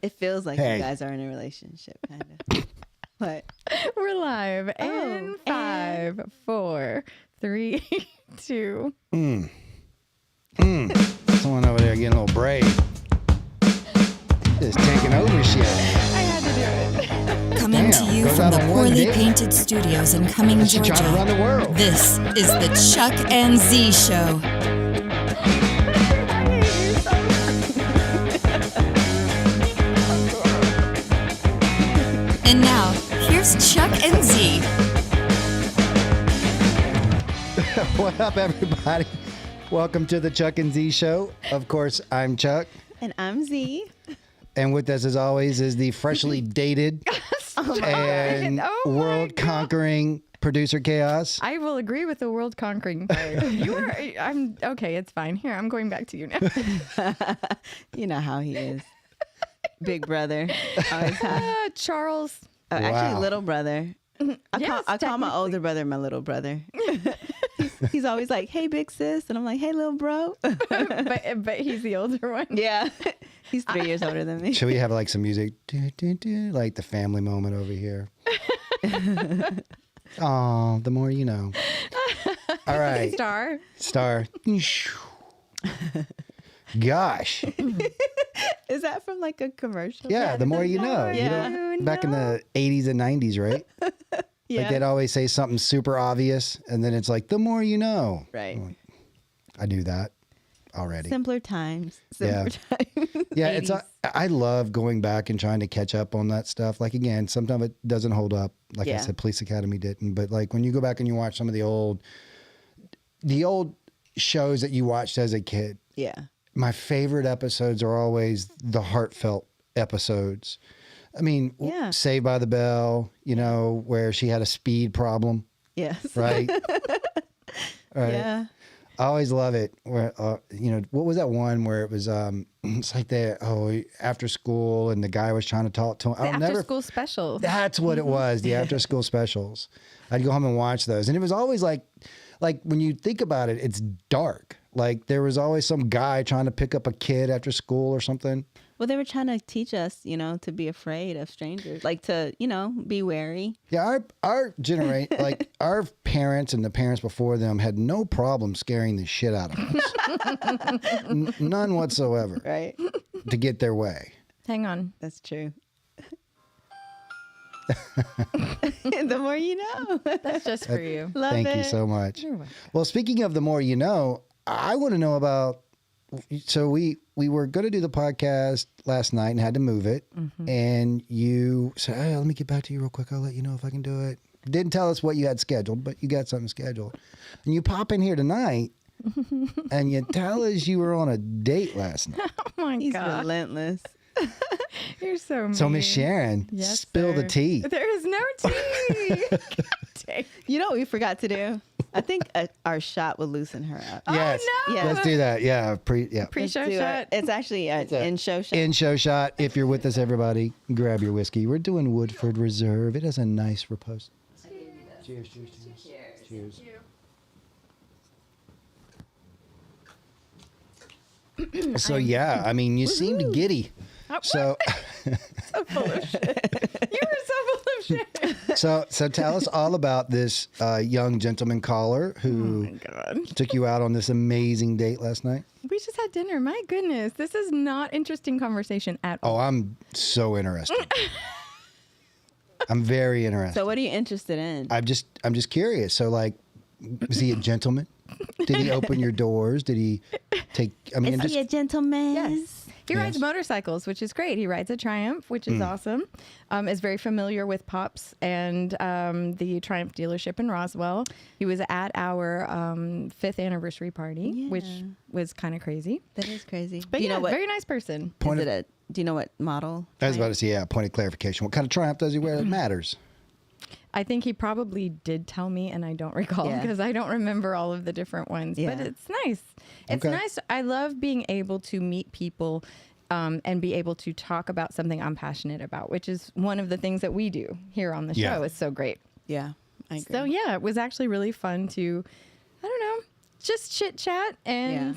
It feels like Hey. you guys are in a relationship, kind of. What? We're live. In 5, 4, 3, 2. Someone over there getting a little brave. Just taking over shit. I had to do it. Coming to you goes from out the on one poorly day. painted studios in Cumming, She trying to run Georgia. the world. This is the Chuck and Z Show. And now, here's Chuck and Z. What up, everybody? Welcome to the Chuck and Z Show. Of course, I'm Chuck. And I'm Z. And with us, as always, is the freshly dated and world-conquering producer Chaos. I will agree with the world conquering part. I'm okay. It's fine. Here, I'm going back to you now. You know how he is. Big brother. Always have. Charles. Oh, actually, Wow. little brother. I call my older brother my little brother. He's always like, "Hey, big sis," and I'm like, "Hey, little bro." but he's the older one. Yeah, he's 3 years older than me. Should we have like some music? Like the family moment over here. Oh, the more you know. All right. Star. Gosh. Is that from like a commercial? Yeah, the more you know. Yeah. You know, back in the 80s and 90s, right? Yeah. Like they'd always say something super obvious, and then it's like, the more you know. Right. I do that already. Simpler times. Yeah. Times. Yeah, it's 80s. I love going back and trying to catch up on that stuff. Like, again, sometimes it doesn't hold up. Like I Yeah. said, Police Academy didn't. But like when you go back and you watch some of the old shows that you watched as a kid, Yeah. my favorite episodes are always the heartfelt episodes. I mean, Yeah. Saved by the Bell, you know, where she had a speed problem, Yes. right? Right. Yeah. I always love it. Where you know, what was that one where it was? It's like after school, and the guy was trying to talk to him. The after school special. That's what it was. The after school specials. I'd go home and watch those, and it was always like when you think about it, it's dark. Like there was always some guy trying to pick up a kid after school or something. Well, they were trying to teach us, to be afraid of strangers, like to, be wary. Yeah, our generation, like our parents and the parents before them, had no problem scaring the shit out of us. None whatsoever. Right. To get their way. Hang on. That's true. The more you know. That's just for you. Love Thank it. you so much. You're welcome. Well, speaking of the more you know, I want to know about. So we were going to do the podcast last night and had to move it, and you said, "Hey, let me get back to you real quick. I'll let you know if I can do it." Didn't tell us what you had scheduled, but you got something scheduled, and you pop in here tonight, and you tell us you were on a date last night. Oh my He's God. relentless. You're so mean. So Miss Sharon, Yes, spill the sir. tea. There is no tea. God dang. You know what we forgot to do? I think our shot will loosen her up. Yes, no. Yeah. let's do that. Yeah, Let's Pre-show do it. shot. It's actually an in-show shot. In-show shot. If you're with us, everybody, grab your whiskey. We're doing Woodford Reserve. It has a nice repose. Cheers, cheers, cheers. Cheers. So yeah, I mean, you seemed giddy. So, So full of shit. You were so full of shit. so tell us all about this young gentleman caller who Oh my God. took you out on this amazing date last night. We just had dinner. My goodness. This is not interesting conversation at all. Oh, I'm so interested. I'm very interested. So what are you interested in? I'm just curious. So like, was he a gentleman? Did he open your doors? Did he take? I mean, Is he a gentleman? Yes. He rides motorcycles, which is great. He rides a Triumph, which is awesome. Is very familiar with Pops and the Triumph dealership in Roswell. He was at our 5th anniversary party, which was kind of crazy. That is crazy. But do you know what? very nice person. Do you know what model? I was about to say, yeah, point of clarification. What kind of Triumph does he wear that matters? I think he probably did tell me, and I don't recall Yeah. because I don't remember all of the different ones. But Yeah. it's nice. It's Okay. nice. I love being able to meet people and be able to talk about something I'm passionate about, which is one of the things that we do here on the show. Yeah. It's so great. Yeah, I agree. So yeah, it was actually really fun to, I don't know, just chit chat and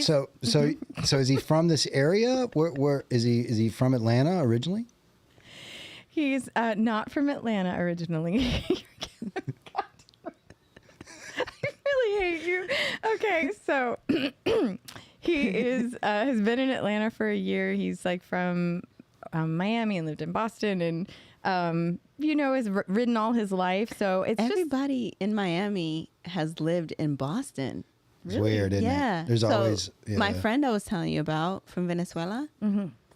So is he from this area? Where is he? Is he from Atlanta originally? He's not from Atlanta originally. I really hate you. Okay, so he is has been in Atlanta for a year. He's like from Miami and lived in Boston, and has ridden all his life. So it's Everybody in Miami has lived in Boston. It's weird, isn't it? There's always my friend I was telling you about from Venezuela.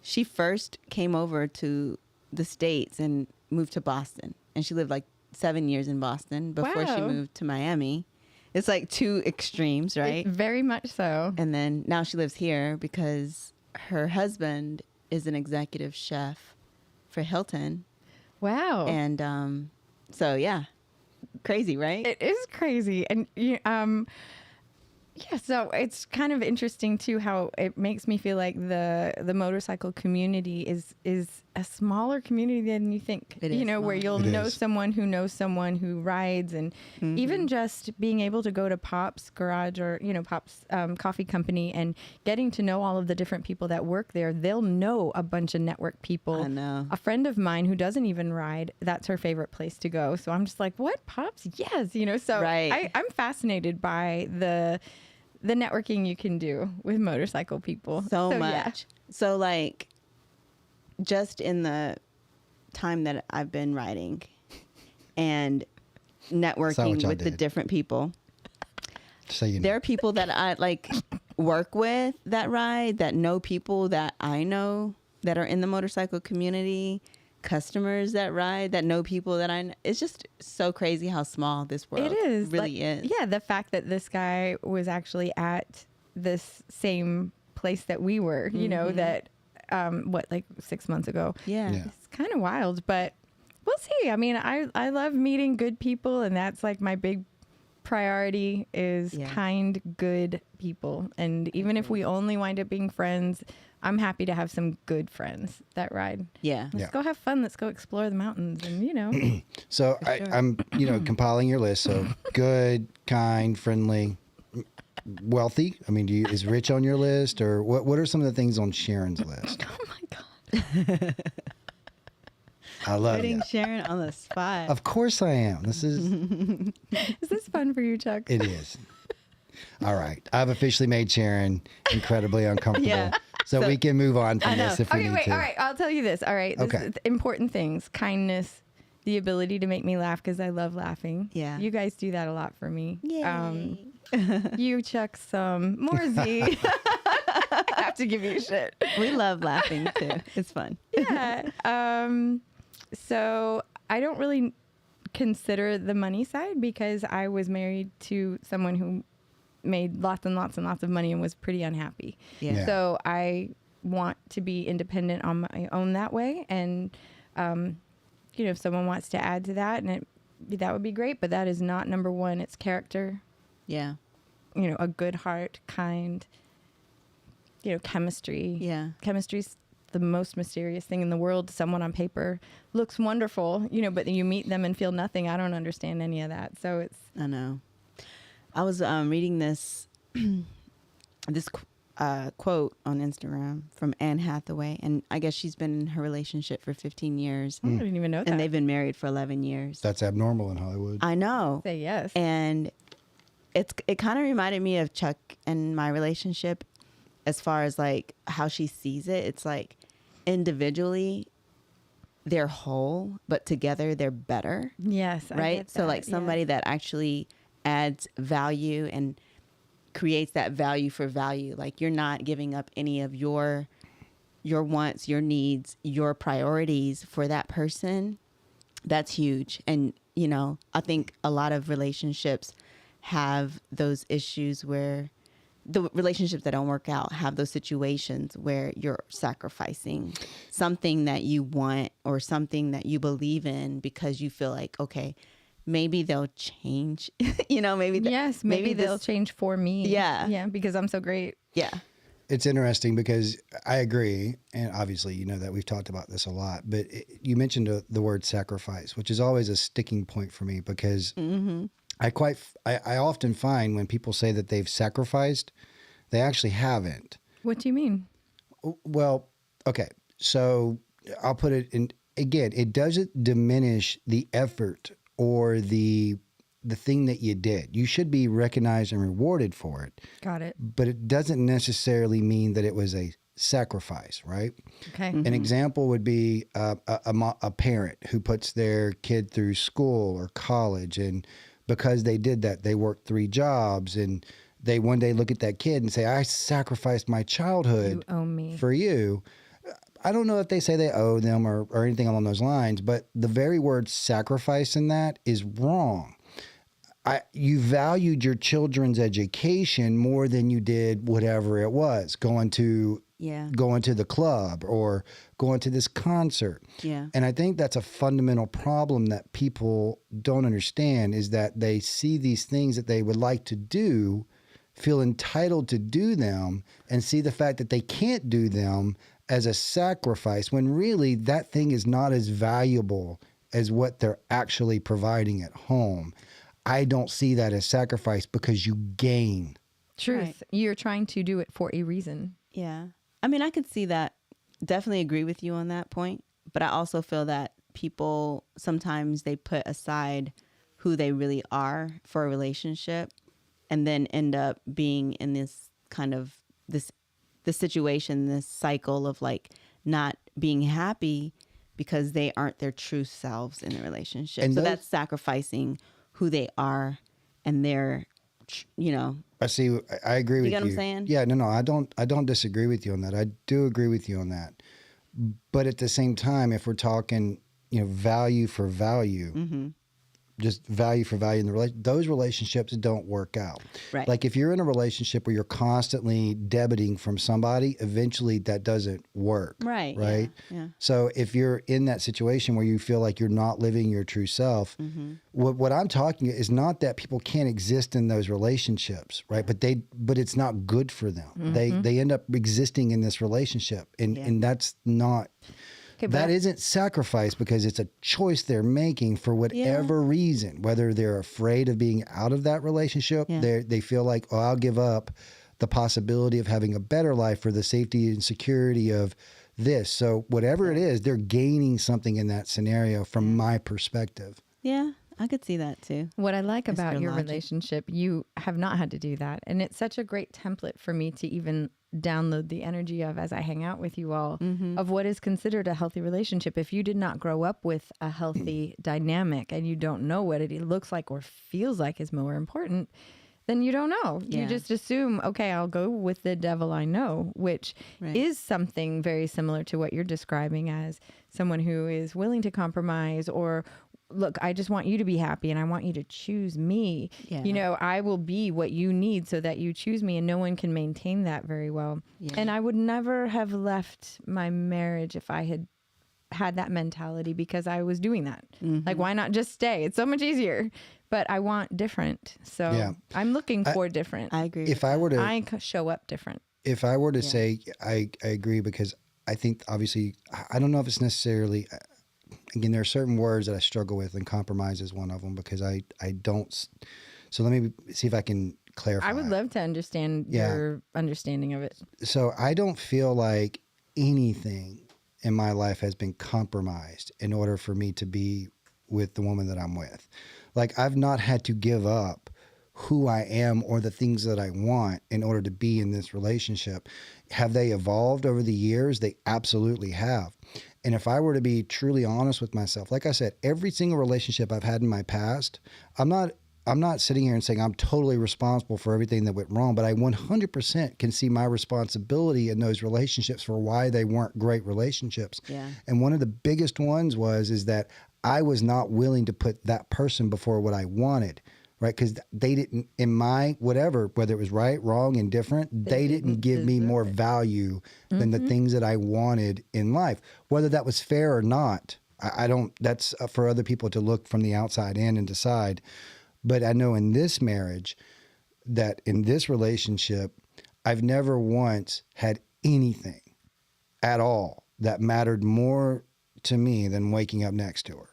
She first came over to the States and moved to Boston, and she lived like 7 years in Boston before she Wow. moved to Miami. It's like two extremes, right? very much so. And then now she lives here because her husband is an executive chef for Hilton. Wow. And so, yeah, crazy, right? It is crazy. And so it's kind of interesting too how it makes me feel like the motorcycle community is a smaller community than you think. It is where smaller. you'll It know is. someone who rides, and even just being able to go to Pop's garage or Pop's coffee company and getting to know all of the different people that work there. They'll know a bunch of network people. I know. A friend of mine who doesn't even ride, that's her favorite place to go. So I'm just like, what, Pops? Yes, so Right. I'm fascinated by the networking you can do with motorcycle people. So yeah. much. So, like, just in the time that I've been riding and what networking y'all with the did. different people, So you know. there are people that I like work with that ride, that know people that I know that are in the motorcycle community, customers that ride that know people that I know. It's just so crazy how small this world It is. really like, is. Yeah, the fact that this guy was actually at this same place that we were, that, 6 months ago. Yeah. Yeah. It's kind of wild, but we'll see. I mean, I love meeting good people, and that's like my big priority is Yeah. kind, good people. And even if we only wind up being friends, I'm happy to have some good friends that ride. Yeah. Let's go have fun. Let's go explore the mountains, and So sure. I'm compiling your list. So good, kind, friendly, wealthy. I mean, is rich on your list, or what are some of the things on Sharon's list? oh my God. I love Putting it. Sharon on the spot. Of course I am. This is Is this fun for you, Chuck? it is. All right. I've officially made Sharon incredibly uncomfortable. Yeah. So we can move on from I know. this if we Okay, need wait. to. All right. I'll tell you this. All right. This Okay. is important things. Kindness, the ability to make me laugh because I love laughing. Yeah. You guys do that a lot for me. Yay. You, Chuck, some more Z. I have to give you shit. We love laughing too. It's fun. Yeah. So I don't really consider the money side because I was married to someone who made lots and lots and lots of money and was pretty unhappy. Yeah. Yeah. So I want to be independent on my own that way. And, if someone wants to add to that, and that would be great, but that is not number one. It's character, Yeah. a good heart, kind, chemistry. Yeah. Chemistry's the most mysterious thing in the world. Someone on paper looks wonderful, but then you meet them and feel nothing. I don't understand any of that. So it's, I know. I was reading this quote on Instagram from Anne Hathaway, and I guess she's been in her relationship for 15 years, I didn't even know that. and they've been married for 11 years. That's abnormal in Hollywood. I know. Say yes. And it kind of reminded me of Chuck and my relationship as far as like how she sees it. It's like individually they're whole, but together they're better. Yes. I Right? get So that, like somebody yes. that actually adds value and creates that value for value. Like you're not giving up any of your wants, your needs, your priorities for that person. That's huge. And I think a lot of relationships have those issues where the relationships that don't work out have those situations where you're sacrificing something that you want or something that you believe in because you feel like, okay, maybe they'll change, maybe. Yes. Maybe they'll this- change for me. Yeah. Yeah. Because I'm so great. Yeah. It's interesting because I agree, and obviously that we've talked about this a lot, but you mentioned the word sacrifice, which is always a sticking point for me because I often find when people say that they've sacrificed, They actually haven't. What do you mean? Well, okay. So I'll put it in again, it doesn't diminish the effort or the thing that you did. You should be recognized and rewarded for it, Got it. but it doesn't necessarily mean that it was a sacrifice, right? Okay. An example would be a parent who puts their kid through school or college, and because they did that, they worked 3 jobs, and they one day look at that kid and say, I sacrificed my You childhood owe me. for you. I don't know if they say they owe them or anything along those lines, but the very word sacrifice in that is wrong. You valued your children's education more than you did whatever it was, going to the club or going to this concert. Yeah. And I think that's a fundamental problem that people don't understand, is that they see these things that they would like to do, feel entitled to do them, and see the fact that they can't do them as a sacrifice, when really that thing is not as valuable as what they're actually providing at home. I don't see that as sacrifice because you gain. Truth. Right. You're trying to do it for a reason. Yeah. I mean, I could see that. Definitely agree with you on that point. But I also feel that people sometimes they put aside who they really are for a relationship and then end up being in this kind of this situation, this cycle of like not being happy because they aren't their true selves in the relationship. And so those- that's sacrificing who they are and their, I see. I agree with you. get what I'm saying? Yeah, no, I don't disagree with you on that. I do agree with you on that. But at the same time, if we're talking, value for value, just value for value in the those relationships don't work out. Right. Like if you're in a relationship where you're constantly debiting from somebody, eventually that doesn't work. Right. Right. Yeah. So if you're in that situation where you feel like you're not living your true self, what I'm talking is not that people can't exist in those relationships, right? But it's not good for them. They end up existing in this relationship, and that's not. Okay, That isn't sacrifice because it's a choice they're making for whatever reason, whether they're afraid of being out of that relationship, they feel like, oh, I'll give up the possibility of having a better life for the safety and security of this. So whatever it is, they're gaining something in that scenario from my perspective. Yeah, I could see that too. What I like That's about your your logic. relationship, you have not had to do that. And it's such a great template for me to even download the energy of as I hang out with you all of what is considered a healthy relationship. If you did not grow up with a healthy dynamic and you don't know what it looks like or feels like is more important, then you don't know. Yeah. You just assume, okay, I'll go with the devil I know, which is something very similar to what you're describing as someone who is willing to compromise or look, I just want you to be happy and I want you to choose me. Yeah. I will be what you need so that you choose me, and no one can maintain that very well. Yeah. And I would never have left my marriage if I had that mentality because I was doing that. Like, why not just stay? It's so much easier. But I want different. So I'm looking for different. I agree. If I were to I show up different. If I were to say, I agree, because I think obviously, I don't know if it's necessarily, again, there are certain words that I struggle with, and compromise is one of them because I don't. So let me see if I can clarify. I would love to understand your understanding of it. So I don't feel like anything in my life has been compromised in order for me to be with the woman that I'm with. Like, I've not had to give up who I am or the things that I want in order to be in this relationship. Have they evolved over the years? They absolutely have. And if I were to be truly honest with myself, like I said, every single relationship I've had in my past, I'm not sitting here and saying I'm totally responsible for everything that went wrong, but I 100% can see my responsibility in those relationships for why they weren't great relationships. Yeah. And one of the biggest ones is that I was not willing to put that person before what I wanted, right? Because they didn't, in my whatever, whether it was right, wrong, indifferent, they didn't give me more value than the things that I wanted in life, whether that was fair or not. I don't, that's for other people to look from the outside in and decide. But I know in this marriage, that in this relationship, I've never once had anything at all that mattered more to me than waking up next to her.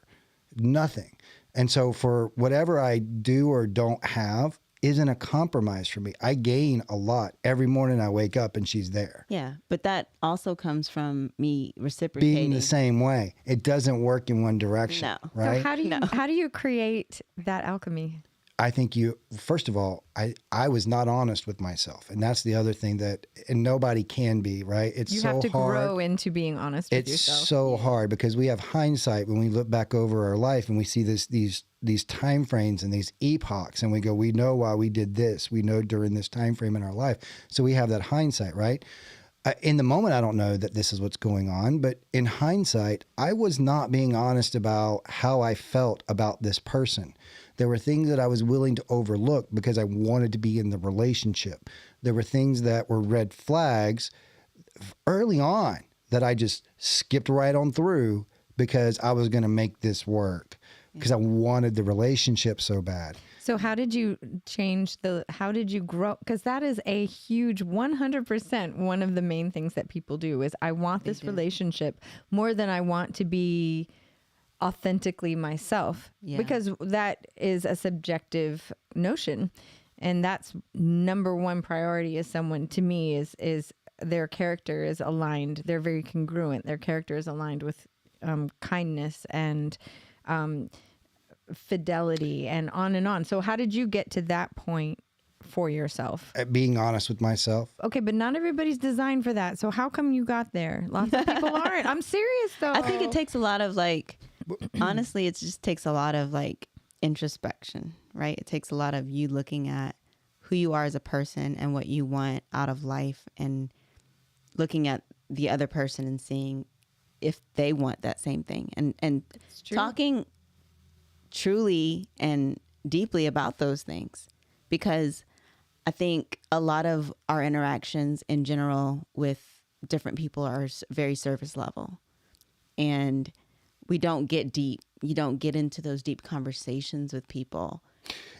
Nothing. And so for whatever I do or don't have, isn't a compromise for me. I gain a lot every morning. I wake up and she's there. Yeah, but that also comes from me reciprocating. Being the same way. It doesn't work in one direction. No. Right? So how do you create that alchemy? I think first of all, I was not honest with myself. And that's the other thing and nobody can be, right? It's You so have to hard. grow into being honest with It's yourself. so hard because we have hindsight when we look back over our life and we see these time frames and these epochs and we go, we know why we did this. We know during this time frame in our life. So we have that hindsight, right? In the moment, I don't know that this is what's going on, but in hindsight, I was not being honest about how I felt about this person. There were things that I was willing to overlook because I wanted to be in the relationship. There were things that were red flags early on that I just skipped right on through because I was going to make this work because I wanted the relationship so bad. So how did you how did you grow? Because that is a huge 100% one of the main things that people do is I want this relationship more than I want to be authentically myself, because that is a subjective notion. And that's number one priority is someone, to me, is their character is aligned. They're very congruent. Their character is aligned with kindness and fidelity and on and on. So how did you get to that point for yourself? Being honest with myself. Okay, but not everybody's designed for that. So how come you got there? Lots of people aren't. I'm serious though. I think it takes a lot of honestly, it just takes a lot of introspection, right? It takes a lot of you looking at who you are as a person and what you want out of life and looking at the other person and seeing if they want that same thing and talking truly and deeply about those things, because I think a lot of our interactions in general with different people are very surface level, and we don't get deep. You don't get into those deep conversations with people.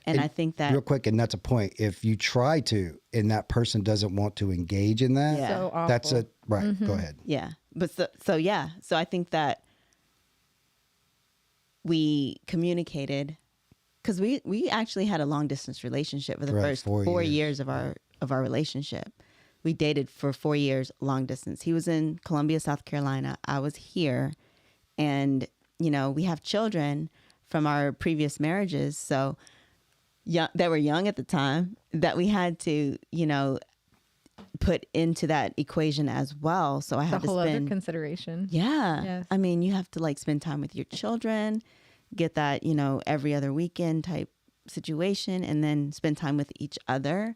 And I think that... Real quick, and that's a point. If you try to, and that person doesn't want to engage in that, So awful. that's a... Right, go ahead. Yeah. But so I think that we communicated, because we actually had a long distance relationship for the first 4 years of our relationship. We dated for 4 years long distance. He was in Columbia, South Carolina. I was here. And, we have children from our previous marriages. So that were young at the time that we had to, put into that equation as well. So I had to whole other spend consideration. Yeah. Yes. I mean, you have to spend time with your children, get that, every other weekend type situation, and then spend time with each other.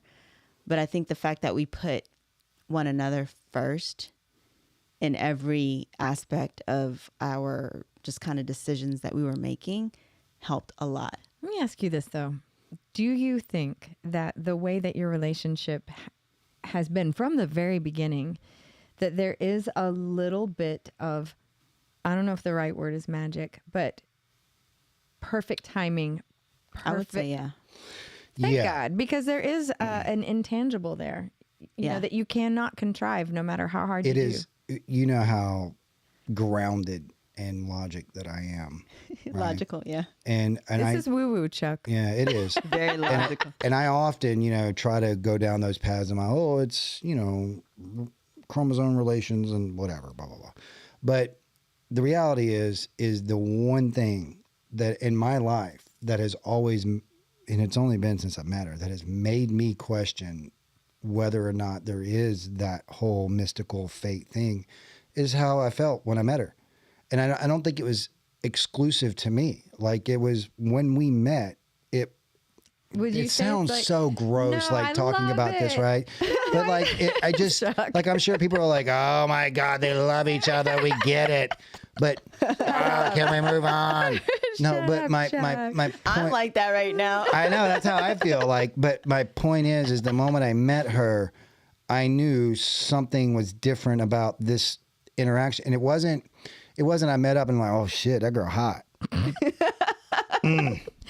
But I think the fact that we put one another first in every aspect of our just kind of decisions that we were making helped a lot. Let me ask you this, though. Do you think that the way that your relationship has been from the very beginning, that there is a little bit of, I don't know if the right word is magic, but perfect timing? I would say, yeah. Thank God, because there is an intangible there, you know, that you cannot contrive no matter how hard you do. It is. You know how grounded and logic that I am. Right? Logical, yeah. And this is woo-woo, Chuck. Yeah, it is. Very logical. And I often, try to go down those paths of it's, chromosome relations and whatever, blah, blah, blah. But the reality is the one thing that in my life that has always, and it's only been since I've met her, that has made me question whether or not there is that whole mystical fate thing is how I felt when I met her. And I don't think it was exclusive to me. Like it was when we met, it sounds so gross, no, like talking about this, right? But I just, like, I'm sure people are like, oh my God, they love each other. We get it. But can we move on? No, but my point, I'm like that right now. I know, that's how I feel like. But my point is the moment I met her, I knew something was different about this interaction. And it wasn't I met up and like, oh shit, that girl hot.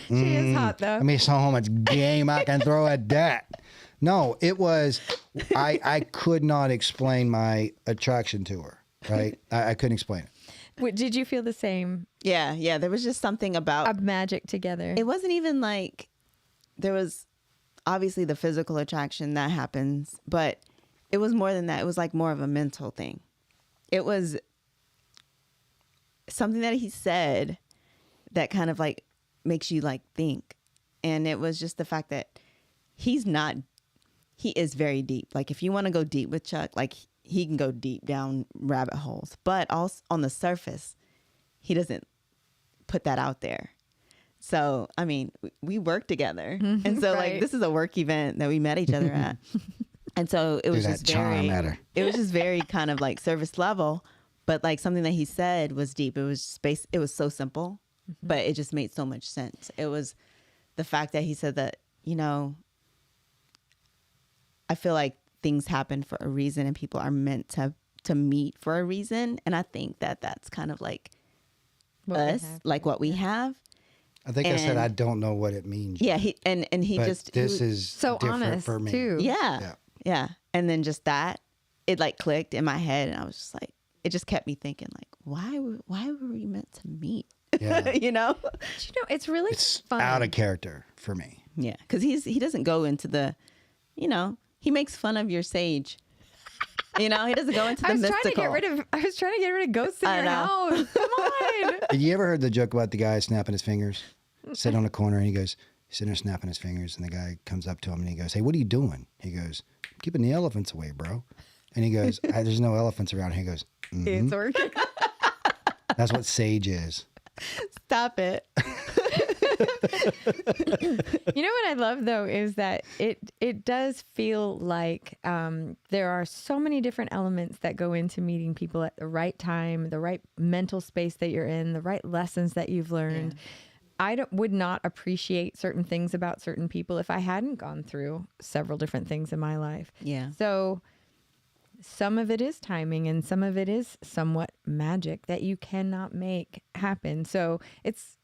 She is hot though. Let me show how much game I can throw at that. No, it was, I could not explain my attraction to her, right? I couldn't explain it. Did you feel the same? Yeah. There was just something about of magic together. It wasn't even like there was obviously the physical attraction that happens, but it was more than that. It was like more of a mental thing. It was something that he said that kind of like makes you like think. And it was just the fact that he is very deep. Like if you want to go deep with Chuck, like he can go deep down rabbit holes, but also on the surface, he doesn't put that out there. So, I mean, we work together. And so Right. like, this is a work event that we met each other at. And so it was that just charm at her. it was just very kind of like service level, but like something that he said was deep. It was space. It was so simple, but it just made so much sense. It was the fact that he said that, you know, I feel like things happen for a reason and people are meant to meet for a reason. And I think that that's kind of like What we us, have. like what we have. I think I said And- I don't know what it means. Yeah. He but just, this he, is So different honest for me. too. yeah. And then just that, it like clicked in my head. And I was just like, it just kept me thinking like, why were we meant to meet? Yeah. You know? But you know, it's really It's fun. out of character for me. Yeah. Cause he doesn't go into the, you know, he makes fun of your sage. You know, he doesn't go into the I was mystical. trying to get rid of ghosts in I your know. house. Come on. Have you ever heard the joke about the guy snapping his fingers? Sitting on a corner and he's sitting there snapping his fingers, and the guy comes up to him and he goes, "Hey, what are you doing?" He goes, "I'm keeping the elephants away, bro." And he goes, "There's no elephants around." He goes, It's working. "That's what sage is." Stop it. You know what I love though is that it does feel like there are so many different elements that go into meeting people at the right time, the right mental space that you're in, the right lessons that you've learned. I would not appreciate certain things about certain people if I hadn't gone through several different things in my life. Yeah. So some of it is timing and some of it is somewhat magic that you cannot make happen. So it's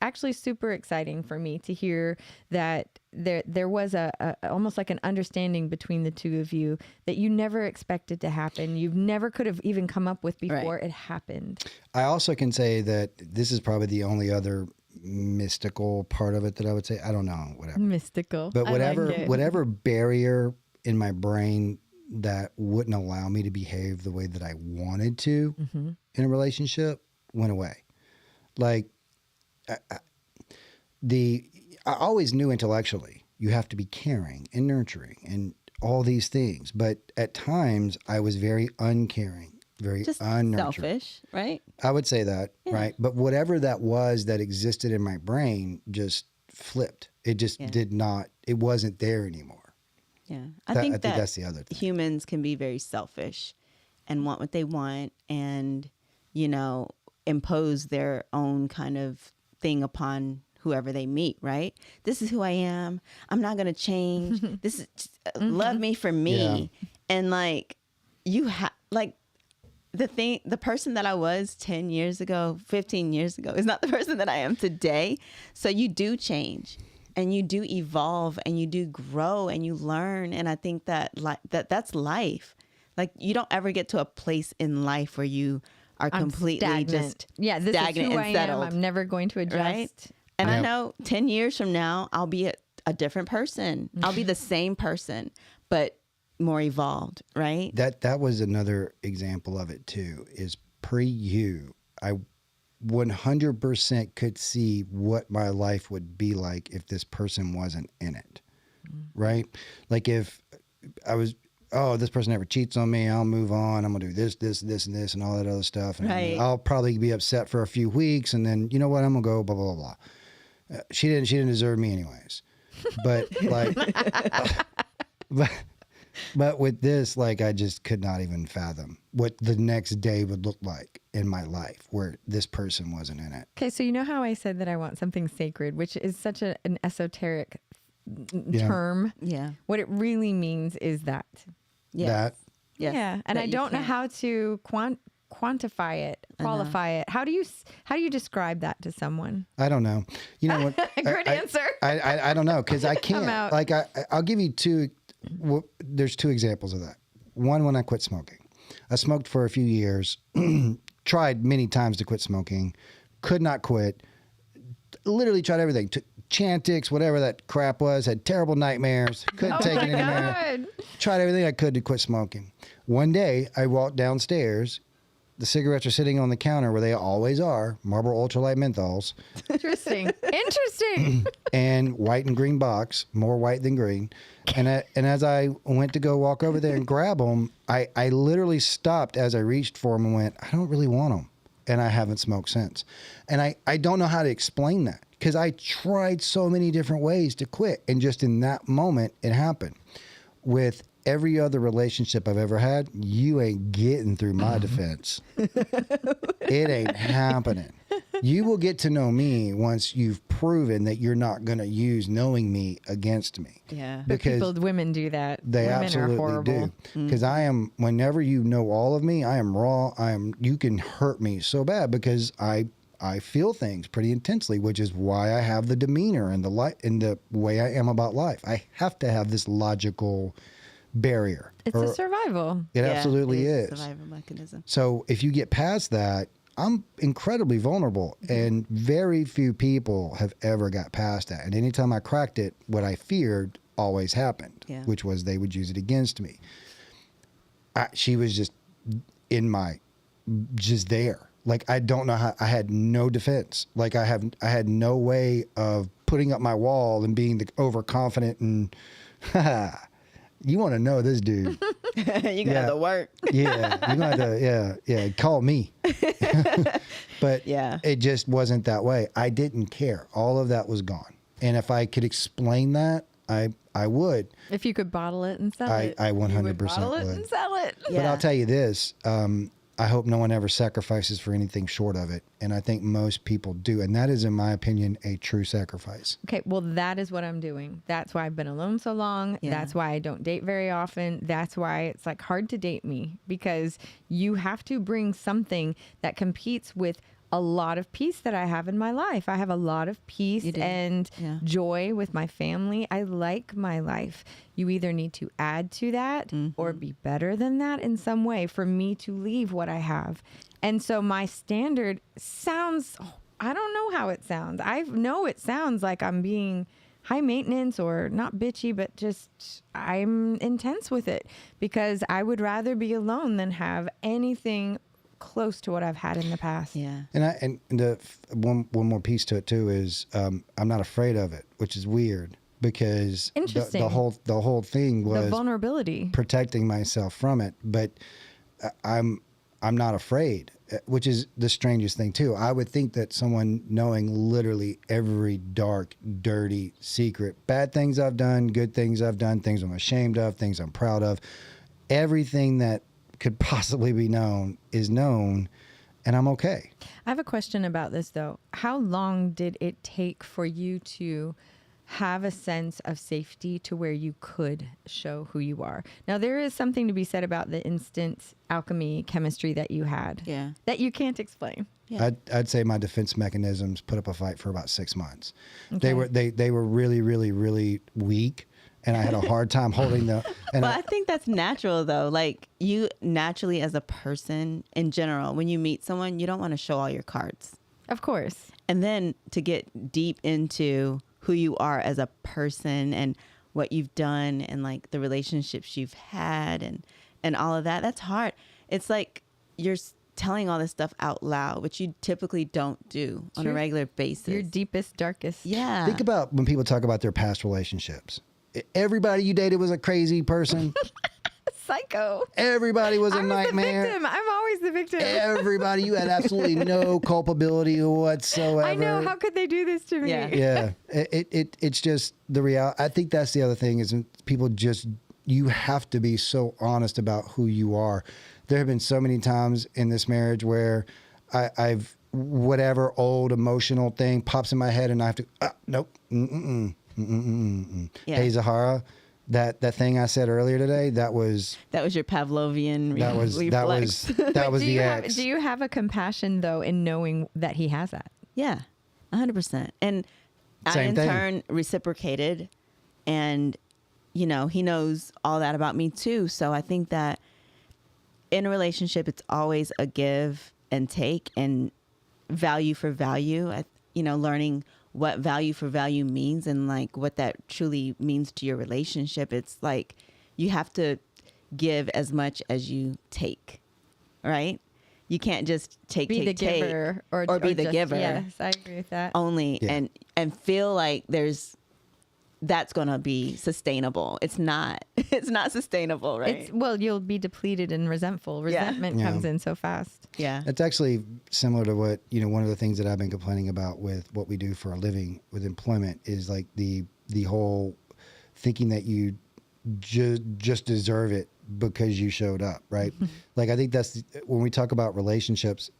actually super exciting for me to hear that there was a almost like an understanding between the two of you that you never expected to happen. You never could have even come up with before Right. it happened. I also can say that this is probably the only other mystical part of it that I would say. I don't know, whatever. Mystical. But I whatever like it. whatever barrier in my brain that wouldn't allow me to behave the way that I wanted to in a relationship went away. Like I always knew intellectually you have to be caring and nurturing and all these things, but at times I was very uncaring, very Just unnurturing. selfish, right? I would say that, Yeah. right? But whatever that was that existed in my brain just flipped. It just did not, it wasn't there anymore. Yeah. I think that's the other thing. Humans can be very selfish and want what they want and, you know, impose their own kind of thing upon whoever they meet, right? This is who I am. I'm not going to change. This is love me for me. Yeah. And like like the person that I was 10 years ago, 15 years ago is not the person that I am today. So you do change and you do evolve and you do grow and you learn. And I think that that's life. Like you don't ever get to a place in life where you are I'm completely stagnant. just Yeah, this is stagnant who and I am. settled. I'm never going to adjust. Right? And I Yeah. know 10 years from now, I'll be a different person. I'll be the same person, but more evolved, right? That was another example of it too, is pre-you. I 100% could see what my life would be like if this person wasn't in it, right? Like if I was, oh, this person never cheats on me, I'll move on, I'm gonna do this, this, this, and this, and all that other stuff. And Right. I'll probably be upset for a few weeks, and then, you know what, I'm gonna go blah, blah, blah, blah. She didn't deserve me anyways. But like, but with this, like, I just could not even fathom what the next day would look like in my life where this person wasn't in it. Okay, so you know how I said that I want something sacred, which is such an esoteric term. Yeah. What it really means is that. Yes. That Yes. Yeah, and That I you don't know can't- how to quantify it, qualify it. How do you describe that to someone? I don't know. You know what? Great answer. I don't know because I can't. out. Like I'll give you two. There's two examples of that. One, when I quit smoking, I smoked for a few years. Tried many times to quit smoking, could not quit. Literally tried everything. Chantix, whatever that crap was, had terrible nightmares, couldn't take it anymore. God. Tried everything I could to quit smoking. One day, I walked downstairs. The cigarettes are sitting on the counter where they always are, Marlboro Ultralight menthols, Interesting. Interesting. and white and green box, more white than green. And as I went to go walk over there and grab them, I literally stopped as I reached for them and went, I don't really want them. And I haven't smoked since. And I don't know how to explain that because I tried so many different ways to quit. And just in that moment, it happened. With every other relationship I've ever had, you ain't getting through my defense. It ain't happening. You will get to know me once you've proven that you're not going to use knowing me against me. Yeah. But women do that. They Women absolutely are horrible. do. Because I am, whenever you know all of me, I am raw. You can hurt me so bad because I feel things pretty intensely, which is why I have the demeanor and the way I am about life. I have to have this logical barrier. It's a survival. It absolutely it is. a survival mechanism. So if you get past that, I'm incredibly vulnerable, and very few people have ever got past that. And anytime I cracked it, what I feared always happened, which was they would use it against me. She was just just there. Like, I don't know how, I had no defense. Like, I had no way of putting up my wall and being the overconfident and, you want to know this dude. You got Yeah. to work. Yeah, you're going to call me. But Yeah. it just wasn't that way. I didn't care. All of that was gone. And if I could explain that, I would. If you could bottle it and sell it, I 100% you would bottle it would. and sell it. But Yeah. I'll tell you this, I hope no one ever sacrifices for anything short of it. And I think most people do. And that is, in my opinion, a true sacrifice. Okay, well, that is what I'm doing. That's why I've been alone so long. Yeah. That's why I don't date very often. That's why it's like hard to date me, because you have to bring something that competes with a lot of peace that I have in my life. I have a lot of peace You do. and Yeah. joy with my family. I like my life. You either need to add to that or be better than that in some way for me to leave what I have. And so my standard sounds, I don't know how it sounds. I know it sounds like I'm being high maintenance or not bitchy, but just I'm intense with it because I would rather be alone than have anything close to what I've had in the past. Yeah. And the one more piece to it too is I'm not afraid of it, which is weird because Interesting. the whole thing The was vulnerability. protecting myself from it. But I'm not afraid, which is the strangest thing too. I would think that someone knowing literally every dark, dirty secret, bad things I've done, good things I've done, things I'm ashamed of, things I'm proud of, everything that could possibly be known is known, and I'm okay. I have a question about this though. How long did it take for you to have a sense of safety to where you could show who you are? Now, there is something to be said about the instant alchemy chemistry that you had. Yeah. That you can't explain. Yeah. I'd say my defense mechanisms put up a fight for about 6 months. Okay. They were really, really, really weak, and I had a hard time holding them. And Well, I think that's natural though. Like, you naturally, as a person in general, when you meet someone, you don't want to show all your cards. Of course. And then to get deep into who you are as a person and what you've done and like the relationships you've had and all of that, that's hard. It's like you're telling all this stuff out loud, which you typically don't do on a True. regular basis. Your deepest, darkest. Yeah. think about when people talk about their past relationships. Everybody you dated was a crazy person. Psycho. Everybody was a I'm nightmare. the victim. I'm always the victim. Everybody, you had absolutely no culpability whatsoever. I know. How could they do this to me? Yeah. Yeah, it's just the reality. I think that's the other thing is people just, you have to be so honest about who you are. There have been so many times in this marriage where I've whatever old emotional thing pops in my head and I have to nope. Yeah. Hey Zahara, that thing I said earlier today, that was your Pavlovian reflex. that was Do the you ex. do you have a compassion though in knowing that he has that? Yeah, 100%. And I Same in thing. turn reciprocated, and he knows all that about me too. So I think that in a relationship, it's always a give and take and value for value. learning what value for value means and like what that truly means to your relationship. It's like you have to give as much as you take, right? You can't just take giver or be the giver. Yes, I agree with that. Only and feel like that's going to be sustainable. It's not sustainable, right? You'll be depleted and resentful. Resentment comes in so fast. Yeah. It's actually similar to what, one of the things that I've been complaining about with what we do for a living with employment is like the whole thinking that you just deserve it because you showed up, right? Like, I think that's when we talk about relationships,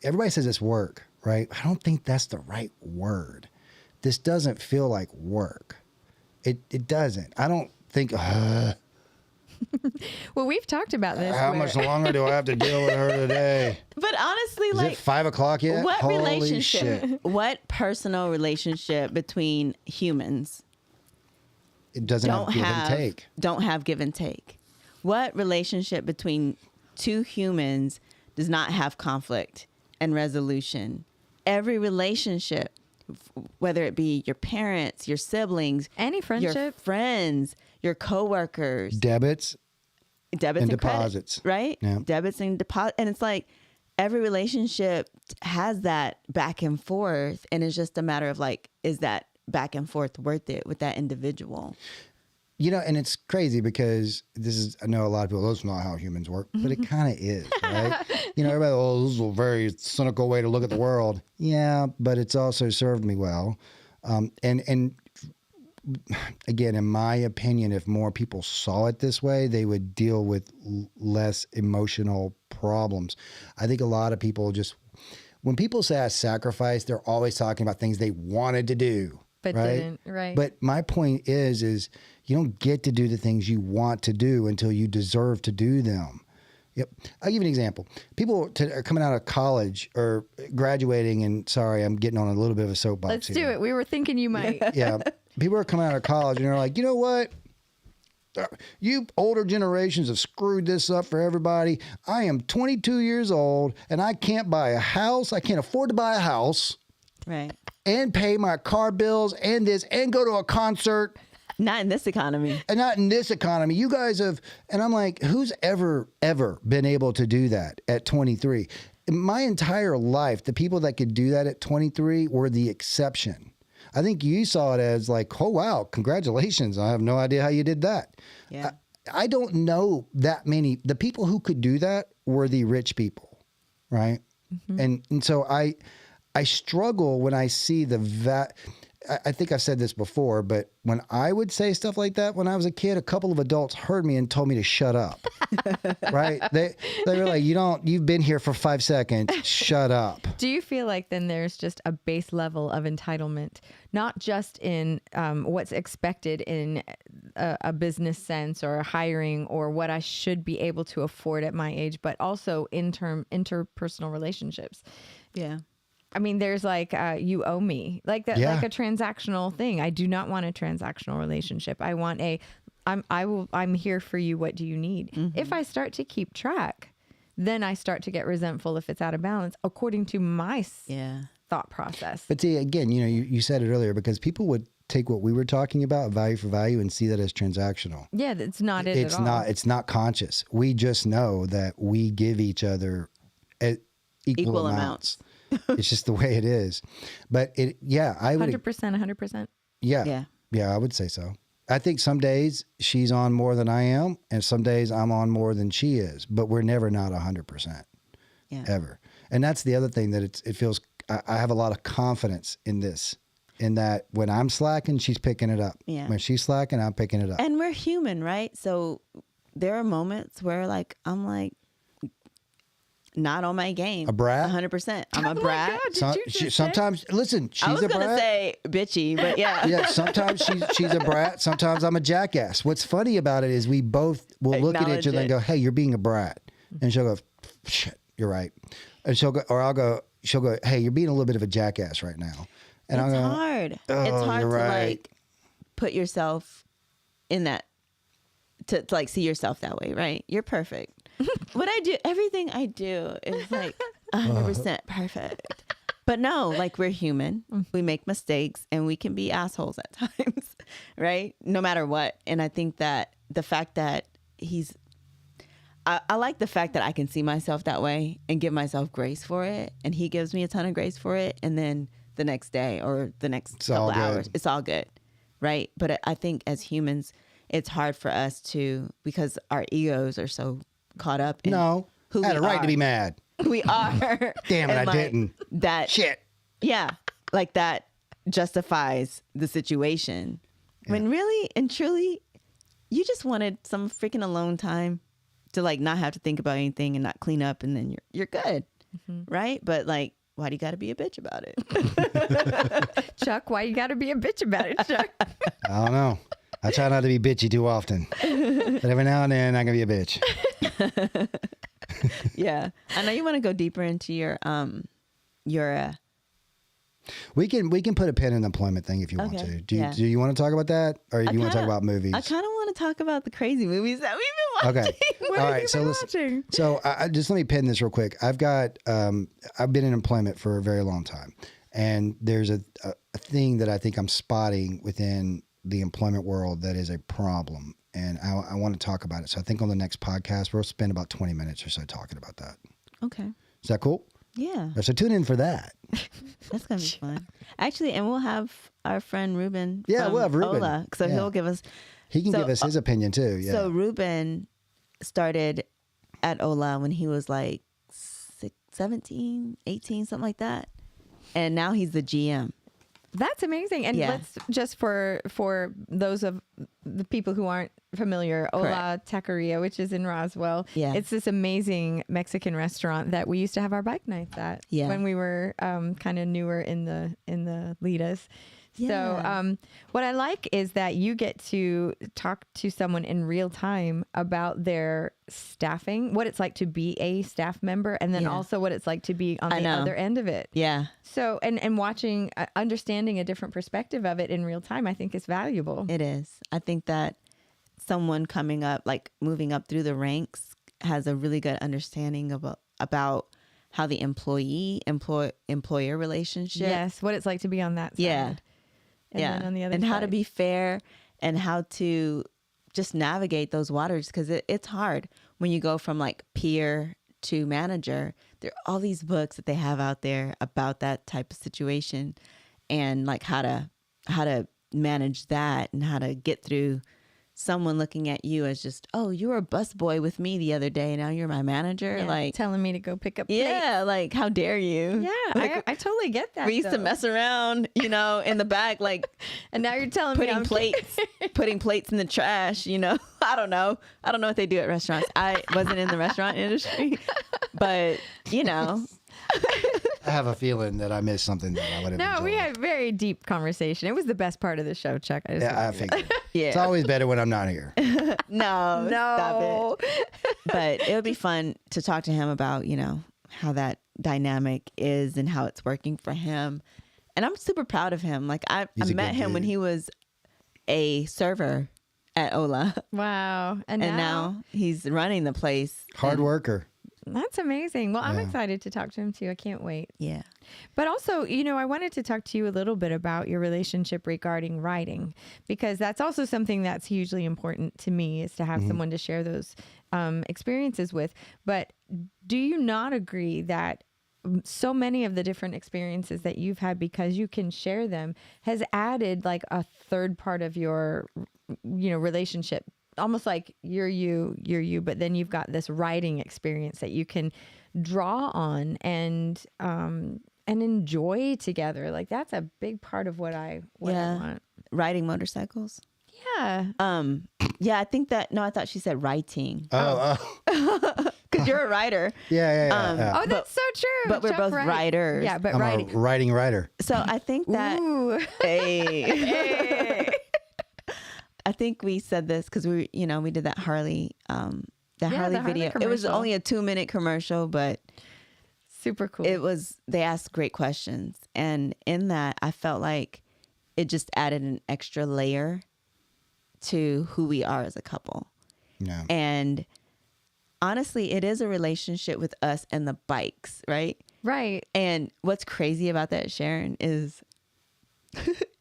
everybody says it's work, right? I don't think that's the right word. This doesn't feel like work. It doesn't. I don't think, Well, we've talked about this. how much longer do I have to deal with her today? But honestly, Is like, it 5 o'clock yet? what Holy relationship, shit. what personal relationship between humans It doesn't have give and take. don't have give and take? What relationship between two humans does not have conflict and resolution? Every relationship, whether it be your parents, your siblings, Any friendship. your friends, your coworkers, Debits debits and and credit, deposits. right? Yeah. Debits and deposit, and it's like every relationship has that back and forth, and it's just a matter of like, is that back and forth worth it with that individual? And it's crazy because I know a lot of people, that's not how humans work, but it kind of is, right? Everybody, this is a very cynical way to look at the world. Yeah, but it's also served me well. And again, in my opinion, if more people saw it this way, they would deal with less emotional problems. I think a lot of people when people say I sacrifice, they're always talking about things they wanted to do. But right? didn't, right. But my point is you don't get to do the things you want to do until you deserve to do them. Yep. I'll give you an example. People are coming out of college or graduating, and sorry, I'm getting on a little bit of a soapbox Let's here. do it. We were thinking you might. Yeah. People are coming out of college and they're like, you know what? You older generations have screwed this up for everybody. I am 22 years old and I can't buy a house. I can't afford to buy a house. Right. And pay my car bills and this and go to a concert. Not in this economy. And not in this economy. You guys have, and I'm like, who's ever been able to do that at 23? In my entire life, the people that could do that at 23 were the exception. I think you saw it as like, oh, wow, congratulations. I have no idea how you did that. Yeah. I don't know that many. The people who could do that were the rich people, right? Mm-hmm. And so I struggle when I see I think I've said this before, but when I would say stuff like that when I was a kid, a couple of adults heard me and told me to shut up. Right? They were like, you've been here for 5 seconds. Shut up. Do you feel like then there's just a base level of entitlement, not just in what's expected in a business sense or a hiring or what I should be able to afford at my age, but also interpersonal relationships? Yeah. I mean, there's like, you owe me, like that, like a transactional thing. I do not want a transactional relationship. I want I'm here for you. What do you need? Mm-hmm. If I start to keep track, then I start to get resentful if it's out of balance, according to my thought process. But see, again, you said it earlier, because people would take what we were talking about, value for value, and see that as transactional. Yeah, that's not it at all. It's not conscious. We just know that we give each other equal amounts. It's just the way it is. But I would 100%. Yeah, I would say so. I think some days she's on more than I am, and some days I'm on more than she is. But we're never not 100%, ever. And that's the other thing that it feels. I have a lot of confidence in this, in that when I'm slacking, she's picking it up. Yeah. When she's slacking, I'm picking it up. And we're human, right? So there are moments where I'm like not on my game. A brat? 100%. I'm a brat. God, Sometimes, listen, she's I was a brat. going to say bitchy, but yeah. Yeah, sometimes she's a brat. Sometimes I'm a jackass. What's funny about it is we both will look at each other and go, hey, you're being a brat. And she'll go, shit, you're right. And she'll go, hey, you're being a little bit of a jackass right now. And It's I'll go, hard. oh, It's hard you're to right. put yourself in that, to see yourself that way, right? You're perfect. Everything I do is 100% perfect. But no, like we're human. We make mistakes and we can be assholes at times, right? No matter what. And I think that the fact that I like the fact that I can see myself that way and give myself grace for it. And he gives me a ton of grace for it. And then the next day or the next couple hours, it's all good, right? But I think as humans, it's hard for us to, because our egos are so caught up in who I had a right to be mad. We are. Damn it, I didn't. That shit. Yeah, like that justifies the situation. When really and truly, you just wanted some freaking alone time to like not have to think about anything and not clean up, and then you're good, right? But like, why do you got to be a bitch about it? Chuck, why you got to be a bitch about it, Chuck? I don't know. I try not to be bitchy too often, but every now and then I can be a bitch. Yeah, I know you want to go deeper into your We can put a pin in the employment thing if you want to. Do you want to talk about that, or do you want to talk about movies? I kind of want to talk about the crazy movies that we've been watching. Okay, all right. So listen. So I just let me pin this real quick. I've got I've been in employment for a very long time, and there's a thing that I think I'm spotting within the employment world that is a problem, and I want to talk about it. So I think on the next podcast we'll spend about 20 minutes or so talking about that. Okay. Is that cool? Yeah. So tune in for that. That's gonna be fun. Actually, and we'll have our friend Ruben. Yeah, we'll have Ruben. Ola, so he'll give us. He can give us his opinion too. Yeah. So Ruben started at Ola when he was like 17, 18, something like that, and now he's the GM. That's amazing. And let's just for those of the people who aren't familiar, Ola Taqueria, which is in Roswell. Yeah. It's this amazing Mexican restaurant that we used to have our bike nights at when we were kind of newer in the Litas. Yeah. So what I like is that you get to talk to someone in real time about their staffing, what it's like to be a staff member, and then also what it's like to be on the other end of it. Yeah. So, and watching, understanding a different perspective of it in real time, I think is valuable. It is. I think that someone coming up, like moving up through the ranks, has a really good understanding about how the employer relationship. Yes. What it's like to be on that side. Yeah. And then on the other and side. how to be fair and how to just navigate those waters, because it's hard when you go from like peer to manager. There are all these books that they have out there about that type of situation and like how to manage that and how to get through someone looking at you as just, oh, you were a busboy with me the other day, now you're my manager, like telling me to go pick up plates. Like how dare you? Yeah, like, I totally get that. We used to mess around, in the back, like, and now you're telling me putting plates in the trash. I don't know what they do at restaurants. I wasn't in the restaurant industry, but I have a feeling that I missed something that I would have. No, we had a very deep conversation. It was the best part of the show, Chuck. I figured. It's always better when I'm not here. No, stop it. But it would be fun to talk to him about, how that dynamic is and how it's working for him. And I'm super proud of him. Like I met him when he was a server at Ola. Wow. And now he's running the place. Hard worker. That's amazing. Well, I'm excited to talk to him too. I can't wait. Yeah. But also, I wanted to talk to you a little bit about your relationship regarding writing, because that's also something that's hugely important to me, is to have someone to share those experiences with. But do you not agree that so many of the different experiences that you've had, because you can share them, has added like a third part of your, relationship? Almost like you're you, but then you've got this writing experience that you can draw on and enjoy together. Like that's a big part of what I want. Riding motorcycles. Yeah. Yeah, I think that. No, I thought she said writing. Oh. Because you're a writer. Yeah. Oh, that's so true. But we're both writers. Yeah, but I'm writing. a writing writer. So I think that. Ooh. Hey. I think we said this because we did that Harley, Harley video. It was only a 2-minute commercial, but super cool. They asked great questions. And in that, I felt like it just added an extra layer to who we are as a couple. Yeah. And honestly, it is a relationship with us and the bikes, right? Right. And what's crazy about that, Sharon, is,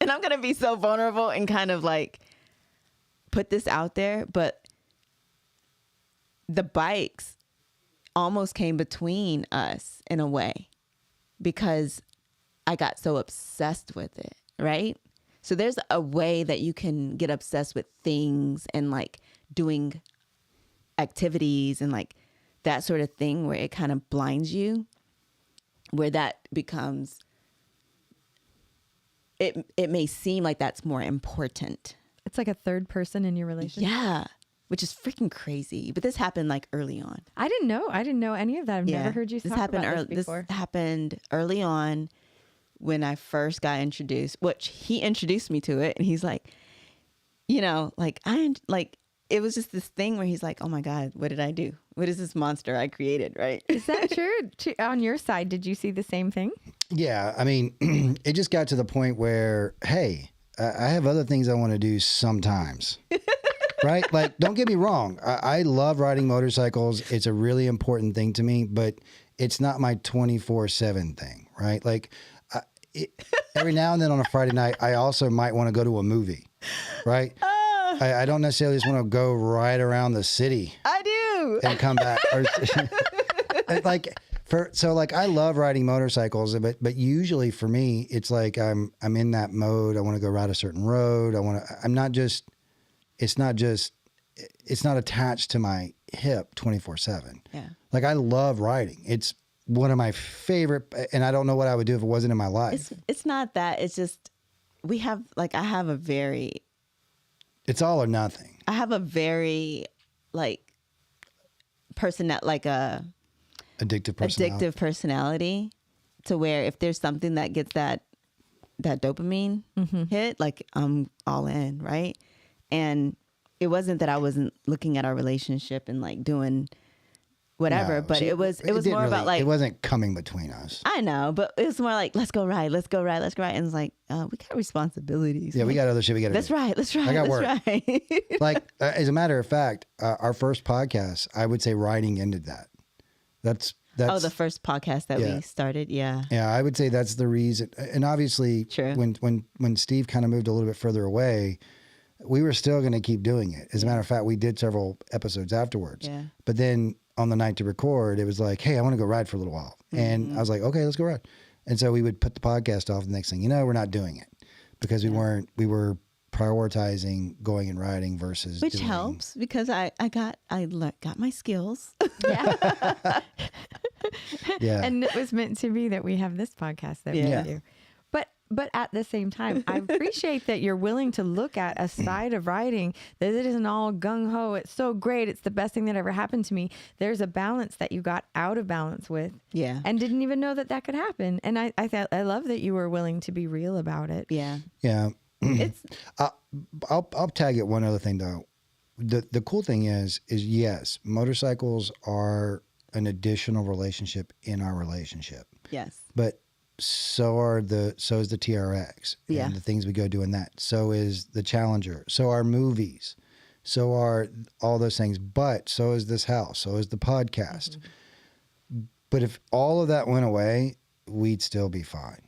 and I'm going to be so vulnerable and kind of like put this out there, but the bikes almost came between us in a way because I got so obsessed with it, right? So there's a way that you can get obsessed with things and like doing activities and like that sort of thing where it kind of blinds you, where that becomes, it may seem like that's more important. It's like a third person in your relationship. Yeah, which is freaking crazy. But this happened like early on. I didn't know any of that. I've never heard you talk about this before. This happened early on when I first got introduced, which he introduced me to it. And he's like, you know, like it was just this thing where he's like, oh my God, what did I do? What is this monster I created, right? Is that true? On your side, did you see the same thing? Yeah. I mean, it just got to the point where, hey, I have other things I want to do sometimes. Right? Like, don't get me wrong. I love riding motorcycles. It's a really important thing to me, but it's not my 24/7 thing, right? Like, every now and then on a Friday night, I also might want to go to a movie, right? I don't necessarily just want to go ride around the city. I do. And come back. Like I love riding motorcycles, but usually for me, it's like I'm in that mode. I want to go ride a certain road. It's not attached to my hip 24/7. Yeah. Like I love riding. It's one of my favorite, and I don't know what I would do if it wasn't in my life. It's not that. It's just I have a very. It's all or nothing. I have a very addictive personality to where if there's something that gets that dopamine hit, like I'm all in, right? And it wasn't that I wasn't looking at our relationship and like doing whatever, but it was more about like, it wasn't coming between us. I know, but it was more like, let's go ride. And it's like, we got responsibilities. Yeah, we got other shit we got to do. Let's ride. I got work. Right. Like, as a matter of fact, our first podcast, I would say riding ended that. That's the first podcast that we started. Yeah. Yeah, I would say that's the reason. And obviously, True. when Steve kind of moved a little bit further away, we were still going to keep doing it. As a matter of fact, we did several episodes afterwards. Yeah. But then on the night to record, it was like, hey, I want to go ride for a little while. And I was like, okay, let's go ride. And so we would put the podcast off. The next thing you know, we're not doing it because we were prioritizing going and riding versus which helps because I got my skills. Yeah. Yeah. And it was meant to be that we have this podcast that we do. But at the same time, I appreciate that you're willing to look at a side of riding that it isn't all gung-ho. It's so great. It's the best thing that ever happened to me. There's a balance that you got out of balance with. Yeah. And didn't even know that could happen. And I love that you were willing to be real about it. Yeah. Yeah. It's I'll tag it one other thing though. The cool thing is yes, motorcycles are an additional relationship in our relationship. Yes. But so is the TRX and the things we go do in that. So is the Challenger. So are movies. So are all those things. But so is this house. So is the podcast. Mm-hmm. But if all of that went away, we'd still be fine.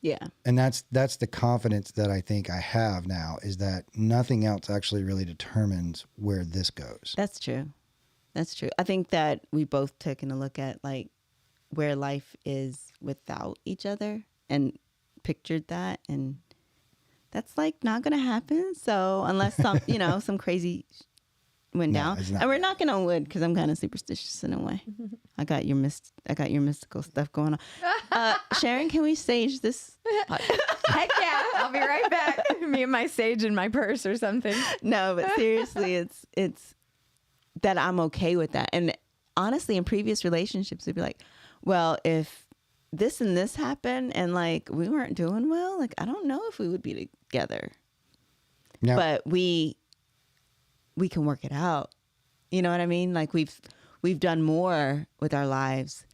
Yeah. And that's the confidence that I think I have now is that nothing else actually really determines where this goes. That's true. I think that we both taken a look at like where life is without each other and pictured that, and that's like not gonna happen. So unless some crazy went down, and we're knocking on wood because I'm kind of superstitious in a way. I got your mystical stuff going on. Sharon, can we sage this? heck yeah! I'll be right back. Me and my sage in my purse or something. No, but seriously, it's that I'm okay with that. And honestly, in previous relationships, we'd be like, well, if this and this happened and like we weren't doing well, like I don't know if we would be together. No. But we can work it out. You know what I mean? Like we've done more with our lives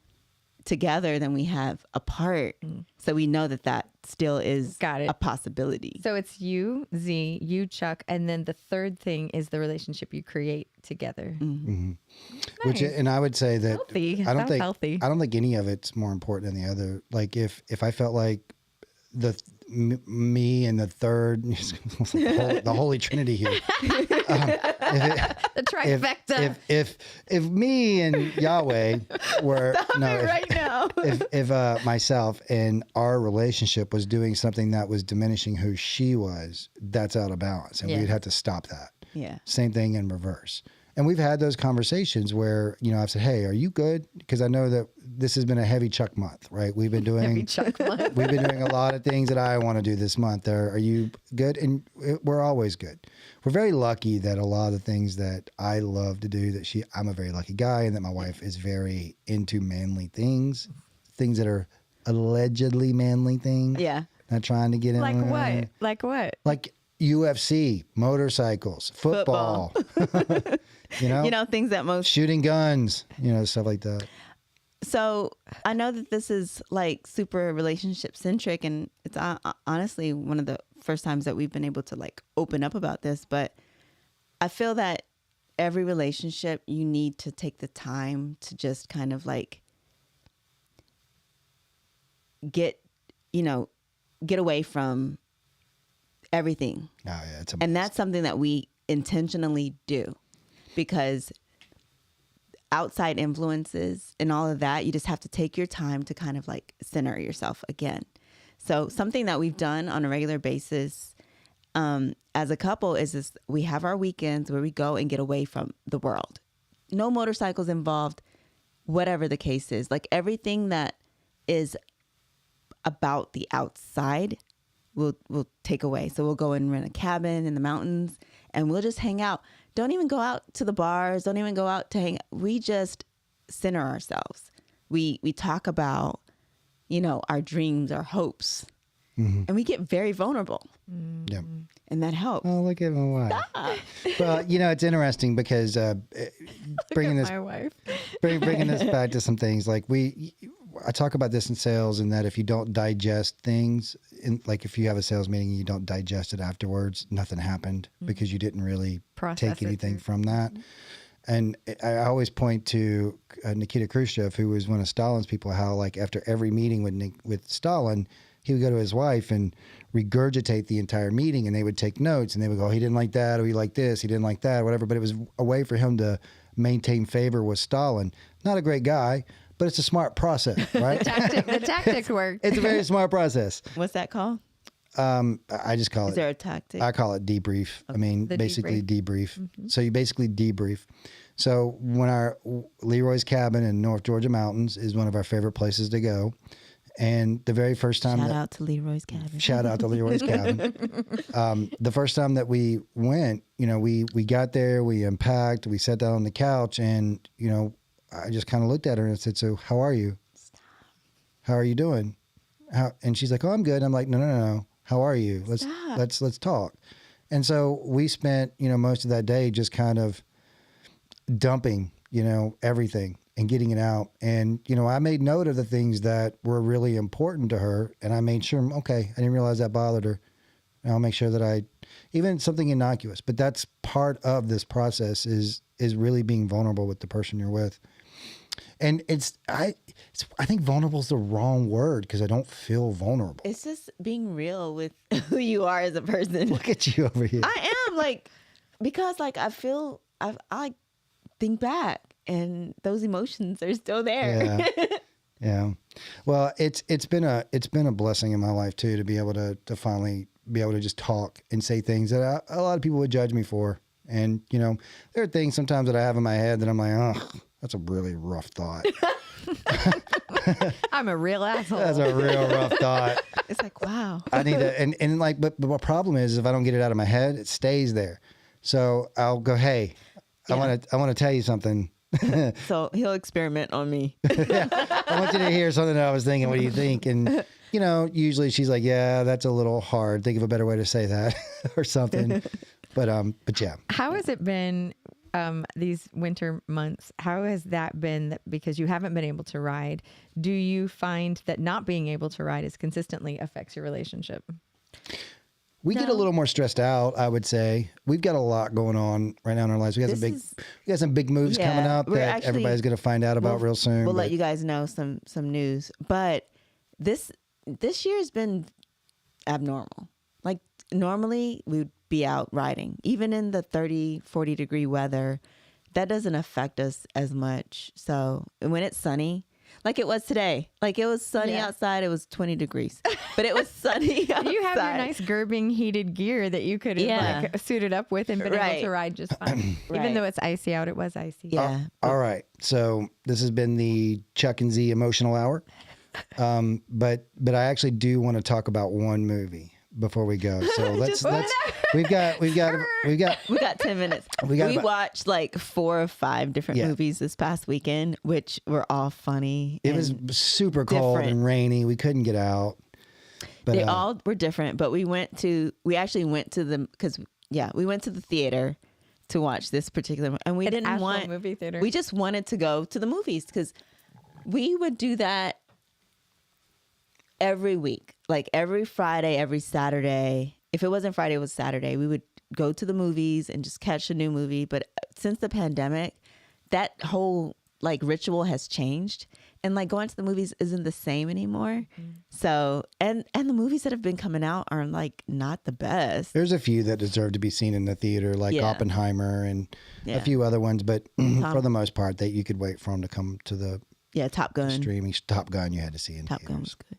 together than we have apart. So we know that that still is Got it. a possibility. So it's you, Z, you, Chuck, and then the third thing is the relationship you create together. Which, and I would say that Healthy. I don't Sounds think healthy. I don't think any of it's more important than the other. Like if I felt like me and the third, the Holy Trinity here. The trifecta. If me and Yahweh were right now. if myself and our relationship was doing something that was diminishing who she was, that's out of balance, and Yeah. we'd have to stop that. Yeah. Same thing in reverse. And we've had those conversations where, I've said, hey, are you good? Because I know that this has been a heavy Chuck month, right? We've been doing Heavy Chuck month. we've been doing a lot of things that I want to do this month. Are you good? And we're always good. We're very lucky that a lot of the things that I love to do, I'm a very lucky guy, and that my wife is very into manly things that are allegedly manly things. Yeah. Not trying to get in. Like what? Like what? Like UFC, motorcycles, football. Things that most. Shooting guns, stuff like that. So I know that this is like super relationship centric, and it's honestly one of the first times that we've been able to like open up about this. But I feel that every relationship, you need to take the time to just kind of like get away from everything. Oh yeah, it's And that's something that we intentionally do, because outside influences and all of that, you just have to take your time to kind of like center yourself again. So something that we've done on a regular basis as a couple is this: we have our weekends where we go and get away from the world. No motorcycles involved, whatever the case is. Like everything that is about the outside, we'll take away. So we'll go and rent a cabin in the mountains and we'll just hang out. Don't even go out to the bars. Don't even go out to hang. We just center ourselves. We talk about, our dreams, our hopes, and we get very vulnerable. Yeah. And that helps. Oh, look at my wife. Well, it's interesting because bringing this My wife. bringing this back to some things like I talk about this in sales, and that if you don't digest things, like if you have a sales meeting and you don't digest it afterwards, nothing happened because you didn't really Process take it anything through. from that. And I always point to Nikita Khrushchev, who was one of Stalin's people, how like after every meeting with Stalin, he would go to his wife and regurgitate the entire meeting, and they would take notes, and they would go, he didn't like that, or he liked this, he didn't like that, whatever. But it was a way for him to maintain favor with Stalin. Not a great guy, but it's a smart process, right? The tactic worked. It's a very smart process. What's that called? I just call Is it. there a tactic? I call it debrief. I mean, The basically debrief. So you basically debrief. So when our Leroy's cabin in North Georgia mountains is one of our favorite places to go, and the very first time Shout out to Leroy's cabin. Shout out to Leroy's cabin. The first time that we went, we got there, we unpacked, we sat down on the couch, and I just kind of looked at her and said, "So how are you? How are you doing?" And she's like, "Oh, I'm good." I'm like, "No. How are you? Let's talk." And so we spent, most of that day just kind of dumping, everything and getting it out. And, I made note of the things that were really important to her, and I made sure, okay, I didn't realize that bothered her. And I'll make sure that even something innocuous, but that's part of this process is really being vulnerable with the person you're with. And I think vulnerable is the wrong word, because I don't feel vulnerable. It's just being real with who you are as a person. Look at you over here. I am because I feel I think back and those emotions are still there. Yeah. Yeah. Well, it's been a blessing in my life too, to be able to finally be able to just talk and say things that a lot of people would judge me for. And, there are things sometimes that I have in my head that I'm like, oh, that's a really rough thought. I'm a real asshole. That's a real rough thought. It's like, wow. I need to, but the problem is, if I don't get it out of my head, it stays there. So I'll go, hey, Yeah. I want to tell you something. So he'll experiment on me. I want you to hear something that I was thinking. What do you think? And, usually she's like, yeah, that's a little hard. Think of a better way to say that or something. But yeah. How has it been these winter months, how has that been? Because you haven't been able to ride. Do you find that not being able to ride as consistently affects your relationship? We get a little more stressed out, I would say. We've got a lot going on right now in our lives. We got some big moves coming up that everybody's going to find out about real soon. We'll let you guys know some news. But this year has been abnormal. Like normally we would be out riding, even in the 30, 40 degree weather. That doesn't affect us as much. So when it's sunny, like it was today, like it was sunny outside, it was 20 degrees, but it was sunny outside. You have your nice Gerbing heated gear that you could have like suited up with and been able to ride just fine. Even though it's icy out, it was icy. Yeah. All right. So this has been the Chuck and Z emotional hour. But I actually do want to talk about one movie before we go. So let's we've got 10 minutes. We watched like 4 or 5 different movies this past weekend, which were all funny. It was super cold and rainy. We couldn't get out. But they all were different, but we actually went to the theater to watch this particular one. And we didn't want movie theater. We just wanted to go to the movies because we would do that every week, like every Friday, every Saturday. If it wasn't Friday, it was Saturday. We would go to the movies and just catch a new movie. But since the pandemic, that whole like ritual has changed, and like going to the movies isn't the same anymore. So, and the movies that have been coming out are like not the best. There's a few that deserve to be seen in the theater, like Oppenheimer and a few other ones. But for the most part, that you could wait for them to come to the Top Gun streaming. Top Gun, you had to see in Top theaters. Gun was good.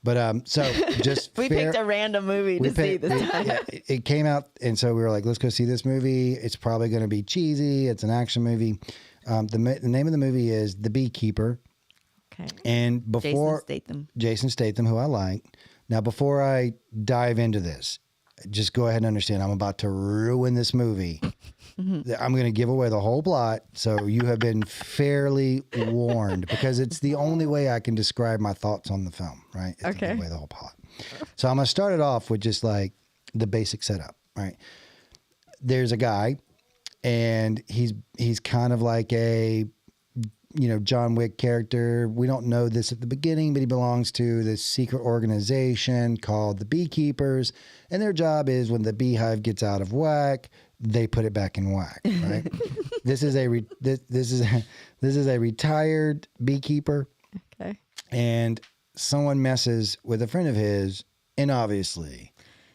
But so just we picked a random movie to see this time. It came out, and so we were like, let's go see this movie. It's probably going to be cheesy. It's an action movie. The name of the movie is The Beekeeper. Okay. And before Jason Statham, who I like. Now, before I dive into this, just go ahead and understand I'm about to ruin this movie. I'm going to give away the whole plot, so you have been fairly warned, because it's the only way I can describe my thoughts on the film, right? It's to give away the whole plot. So I'm going to start it off with just like the basic setup, right? There's a guy, and he's kind of like a John Wick character. We don't know this at the beginning, but he belongs to this secret organization called the Beekeepers, and their job is when the beehive gets out of whack, they put it back in whack. Right? This is a retired beekeeper. Okay. And someone messes with a friend of his, and obviously.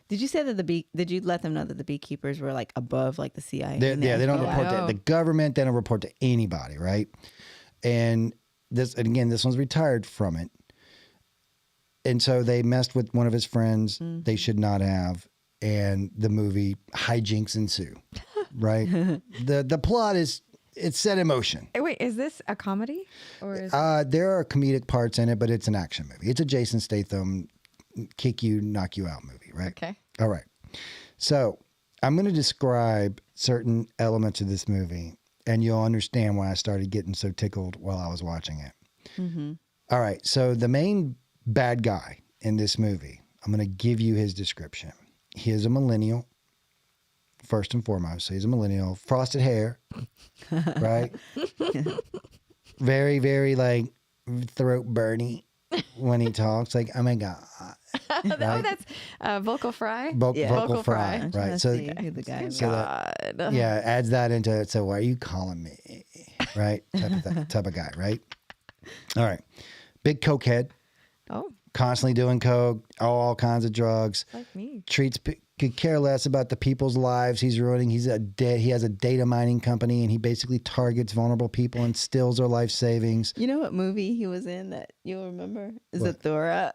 Did you say that did you let them know that the beekeepers were like above like the CIA? They don't report to the government. They don't report to anybody, right? And this one's retired from it. And so they messed with one of his friends. They should not have. And the movie hijinks ensue, right? The plot it's set in motion. Wait, is this a comedy? Or is there are comedic parts in it, but it's an action movie. It's a Jason Statham kick you, knock you out movie, right? Okay. All right. So I'm going to describe certain elements of this movie, and you'll understand why I started getting so tickled while I was watching it. All right. So the main bad guy in this movie, I'm going to give you his description. He is a millennial, first and foremost. So he's a millennial, frosted hair, right? Very, very like throat burny when he talks. Like, oh my God. Oh, that's vocal fry. Vocal fry, right? So, the guy adds that into it. So why are you calling me, right? Type of guy, right? All right, big cokehead. Oh, constantly doing coke, all kinds of drugs. Like me. Could care less about the people's lives he's ruining. He has a data mining company, and he basically targets vulnerable people and steals their life savings. You know what movie he was in that you'll remember? Zathura.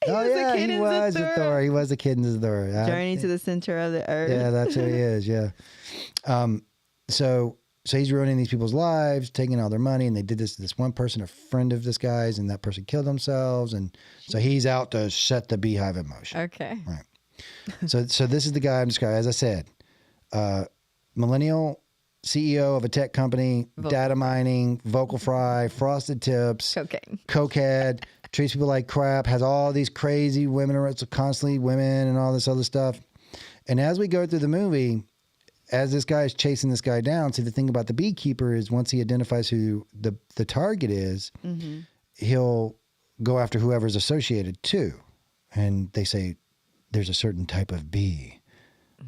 He was Zathura. He was a kid in Zathura. Journey to the Center of the Earth. Yeah, that's who he is. Yeah. So he's ruining these people's lives, taking all their money, and they did this to this one person, a friend of this guy's, and that person killed themselves, and so he's out to set the beehive in motion. Okay. Right. So this is the guy I'm describing. As I said, millennial CEO of a tech company, data mining, vocal fry, frosted tips, cokehead, treats people like crap, has all these crazy women, constantly women and all this other stuff. And as we go through the movie, as this guy is chasing this guy down, see, the thing about the beekeeper is once he identifies who the target is, he'll go after whoever's associated too. And they say there's a certain type of bee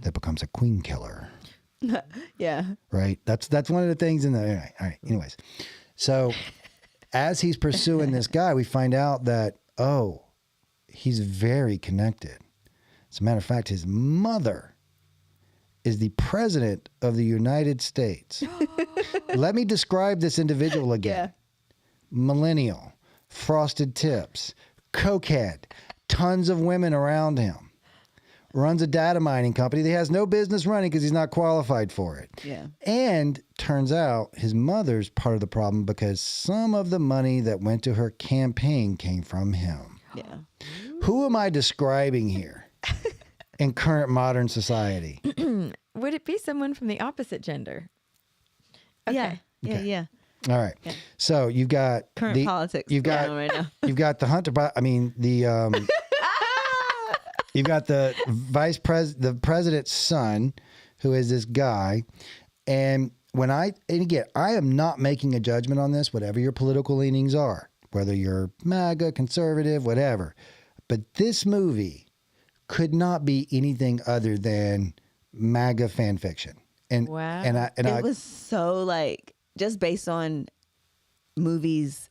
that becomes a queen killer. Yeah. Right? That's one of the things in the... All right. Anyways. So as he's pursuing this guy, we find out that, oh, he's very connected. As a matter of fact, his mother is the president of the United States. Let me describe this individual again. Yeah. Millennial, frosted tips, cokehead, tons of women around him. Runs a data mining company that he has no business running because he's not qualified for it. Yeah. And turns out his mother's part of the problem because some of the money that went to her campaign came from him. Yeah. Who am I describing here in current modern society? Would it be someone from the opposite gender? Okay. Yeah. Yeah. Okay. Yeah. All right. So you've got Current politics You've got going on right now. You've got the Hunter. You've got the the president's son, who is this guy, and again, I am not making a judgment on this. Whatever your political leanings are, whether you're MAGA, conservative, whatever, but this movie could not be anything other than MAGA fan fiction. And Wow. It was so like just based on movies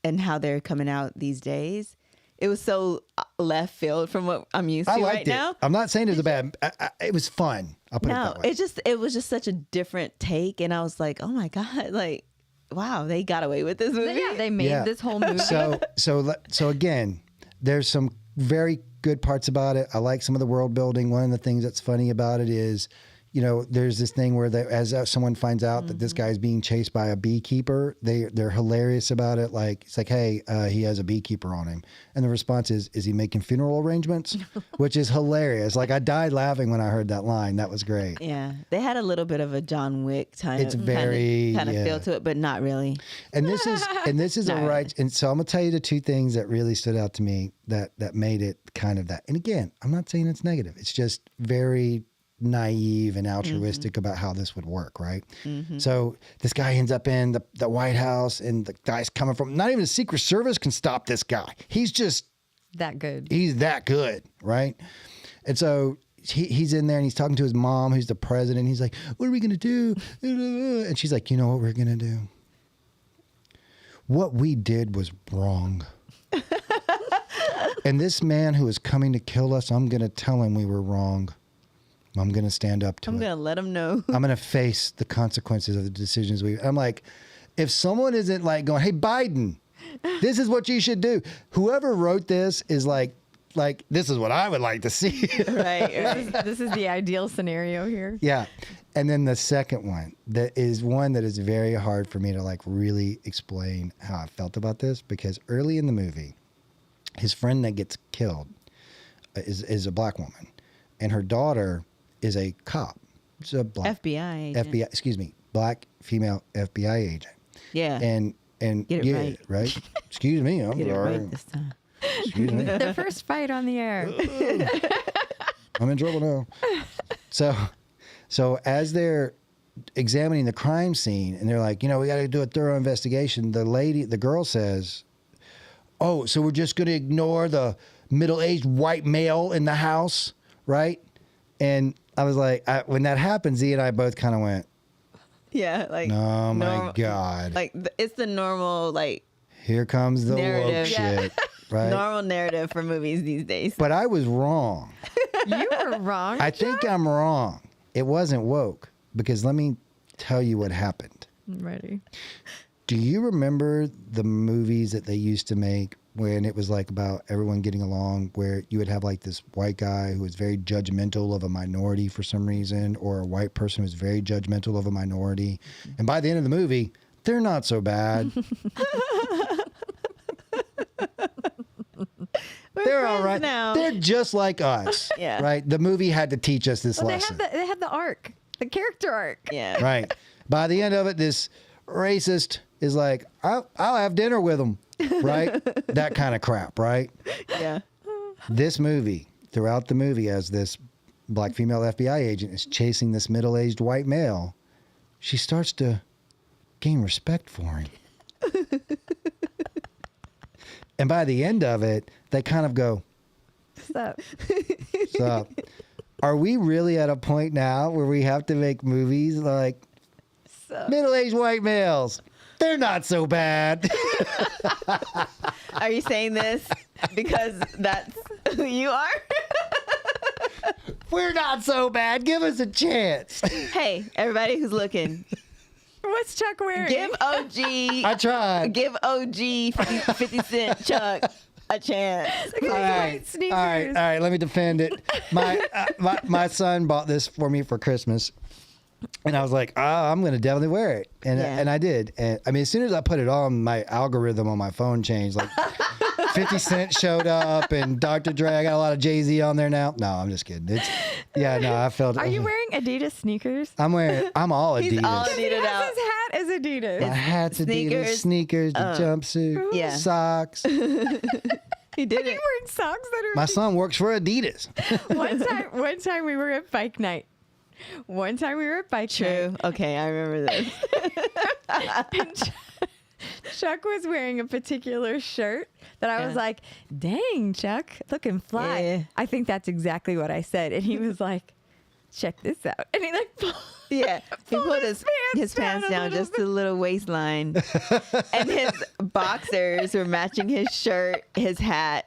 and how they're coming out these days. It was so left field from what I'm used to I liked right it. now. I'm not saying it was a bad. It was fun. I'll put it No, that way. it was just such a different take, and I was like, oh my god, like wow, they got away with this movie. Yeah, they made Yeah. this whole movie. So again, there's some very good parts about it. I like some of the world building. One of the things that's funny about it is, there's this thing where as someone finds out that this guy is being chased by a beekeeper, they're hilarious about it. Like, it's like, hey, he has a beekeeper on him. And the response is he making funeral arrangements? Which is hilarious. Like, I died laughing when I heard that line. That was great. Yeah, they had a little bit of a John Wick kind It's of very, kind of yeah. feel to it, but not really. And this is a right. And so I'm gonna tell you the two things that really stood out to me that made it kind of that. And again, I'm not saying it's negative. It's just very naive and altruistic about how this would work, right? So this guy ends up in the White House, and the guy's coming from, not even the Secret Service can stop this guy. He's just that good. he's that good, right? And so he's in there and he's talking to his mom, who's the president. He's like, what are we gonna do? And she's like, you know what we're gonna do? What we did was wrong. And this man who is coming to kill us, I'm gonna tell him we were wrong. I'm going to stand up to it. I'm gonna let them know. I'm going to face the consequences of the decisions I'm like, if someone isn't like going, hey, Biden, this is what you should do. Whoever wrote this is like, this is what I would like to see. right. This is the ideal scenario here. Yeah. And then the second one, that is one that is very hard for me to like really explain how I felt about this, because early in the movie, his friend that gets killed is a black woman, and her daughter is a cop. She's a black FBI agent. black female FBI agent. Yeah. And Get it yeah, right. Excuse me, I'm Get it sorry. right this time. Excuse me. Their first fight on the air. I'm in trouble now. So as they're examining the crime scene, and they're like, we got to do a thorough investigation, the girl says, oh, so we're just going to ignore the middle-aged white male in the house, right? And I was like, when that happened, Z and I both kind of went, Yeah, like oh my God. like it's the normal like Here comes the narrative. woke Yeah. shit, right? normal narrative for movies these days. But I was wrong. You were wrong. I think I'm wrong. It wasn't woke, because let me tell you what happened. I'm ready. Do you remember the movies that they used to make when it was like about everyone getting along, where you would have like this white guy who was very judgmental of a minority for some reason, or a white person who was very judgmental of a minority, and by the end of the movie, they're not so bad. They're all right. now. They're just like us. Yeah. Right? The movie had to teach us this Well, lesson. they had the arc, the character arc. Yeah. Right. By the end of it, this racist is like, I'll have dinner with him. Right? That kind of crap, right? Yeah. This movie, throughout the movie, as this black female FBI agent, is chasing this middle-aged white male, she starts to gain respect for him. And by the end of it, they kind of go, What's up? so are we really at a point now where we have to make movies like middle-aged white males? They're not so bad. Are you saying this because that's who you are? We're not so bad. Give us a chance. Hey, everybody who's looking, What's Chuck wearing? give OG. I tried. Give OG 50 Cent Chuck a chance. Look at these white sneakers. All right. Let me defend it. My son bought this for me for Christmas, and I was like, "Oh, I'm gonna definitely wear it," and I did. And I mean, as soon as I put it on, my algorithm on my phone changed. Like 50 Cent showed up, and Dr. Dre. I got a lot of Jay-Z on there now. No, I'm just kidding. I felt. Are you wearing Adidas sneakers? I'm all Adidas. He's all He Adidas has out. his hat as Adidas. My hat's Adidas, sneakers, the jumpsuit, Yeah. socks. He did Are you it. wearing socks that are My son works for Adidas. One time we were at bike night. True. Okay, I remember this. And Chuck was wearing a particular shirt that I was like, dang, Chuck, looking fly. Yeah. I think that's exactly what I said. And he was like, check this out. And he like, Yeah, he pulled put his his pants pants down down a just to the little waistline, and his boxers were matching his shirt, his hat.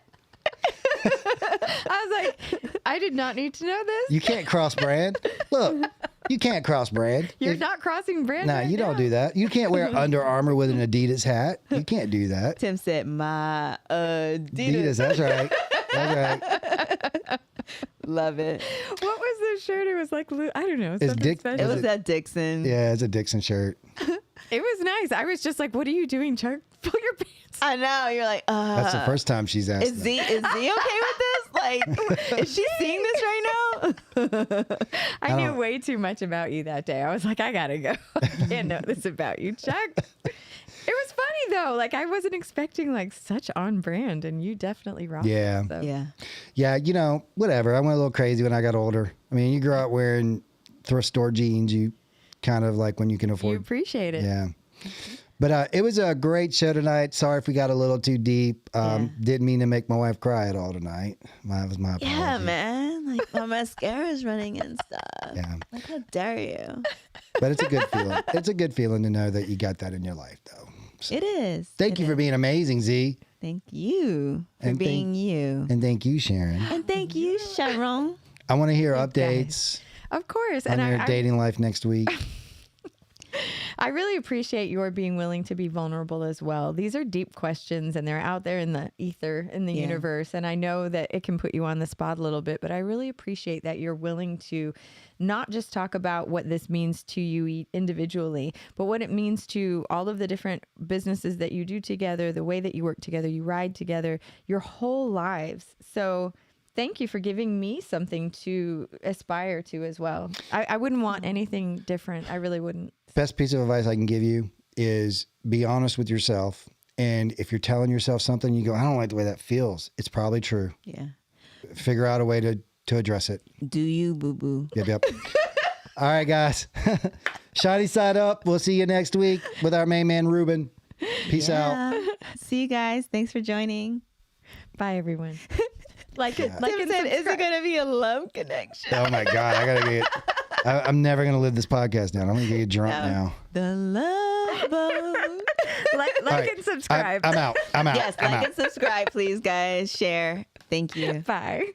I was like, I did not need to know this. You can't cross brand. Look, you can't cross brand. You're If- not crossing brand. Nah, right you don't now. do that. You can't wear Under Armour with an Adidas hat. You can't do that. Tim said, "My Adidas, Adidas." that's right. That's right. Love it. What was the shirt? It was like, I don't know. It's Something Dick- special. It Was was that Dixon. Yeah, it's a Dixon shirt. It was nice. I was just like, what are you doing, Chuck? Pull your pants. I know. You're like, That's the first time she's asked. Is Z okay with this? Like, is she seeing this right now? I knew way too much about you that day. I was like, I gotta go. I can't know this about you, Chuck. It was funny though. Like I wasn't expecting like such on brand, and you definitely rocked. Yeah. it, so. Yeah. Yeah, whatever. I went a little crazy when I got older. I mean, you grow up wearing thrift store jeans. You kind of like when you can You afford. appreciate it. Yeah. But it was a great show tonight. Sorry if we got a little too deep. Didn't mean to make my wife cry at all tonight. That was my apology. Yeah, man. Like my mascara's running and stuff. Yeah. Like, how dare you? But it's a good feeling. It's a good feeling to know that you got that in your life, though. So, It is. thank you for being amazing, Z. Thank you for And being you. And thank you, Sharon. And thank you, Sharon. I want to hear Thanks, updates Of course. on And your dating life next week. I really appreciate your being willing to be vulnerable as well. These are deep questions and they're out there in the ether, in the Yeah. universe. And I know that it can put you on the spot a little bit, but I really appreciate that you're willing to not just talk about what this means to you individually, but what it means to all of the different businesses that you do together, the way that you work together, you ride together, your whole lives. So thank you for giving me something to aspire to as well. I wouldn't want anything different. I really wouldn't. Best piece of advice I can give you is be honest with yourself. And if you're telling yourself something, you go, I don't like the way that feels. It's probably true. Yeah. Figure out a way to address it. Do you, boo boo? Yep. All right, guys. Shiny side up. We'll see you next week with our main man, Ruben. Peace out. See you guys. Thanks for joining. Bye, everyone. Like it, Tim and said, is it subscribe. going to be a love connection? Oh, my God. I got to get... I'm never going to live this podcast down. I'm going to get drunk now. The love boat. Like All right. and subscribe. I'm out. I'm out. Yes, I'm like out. and subscribe, please, guys. Share. Thank you. Bye.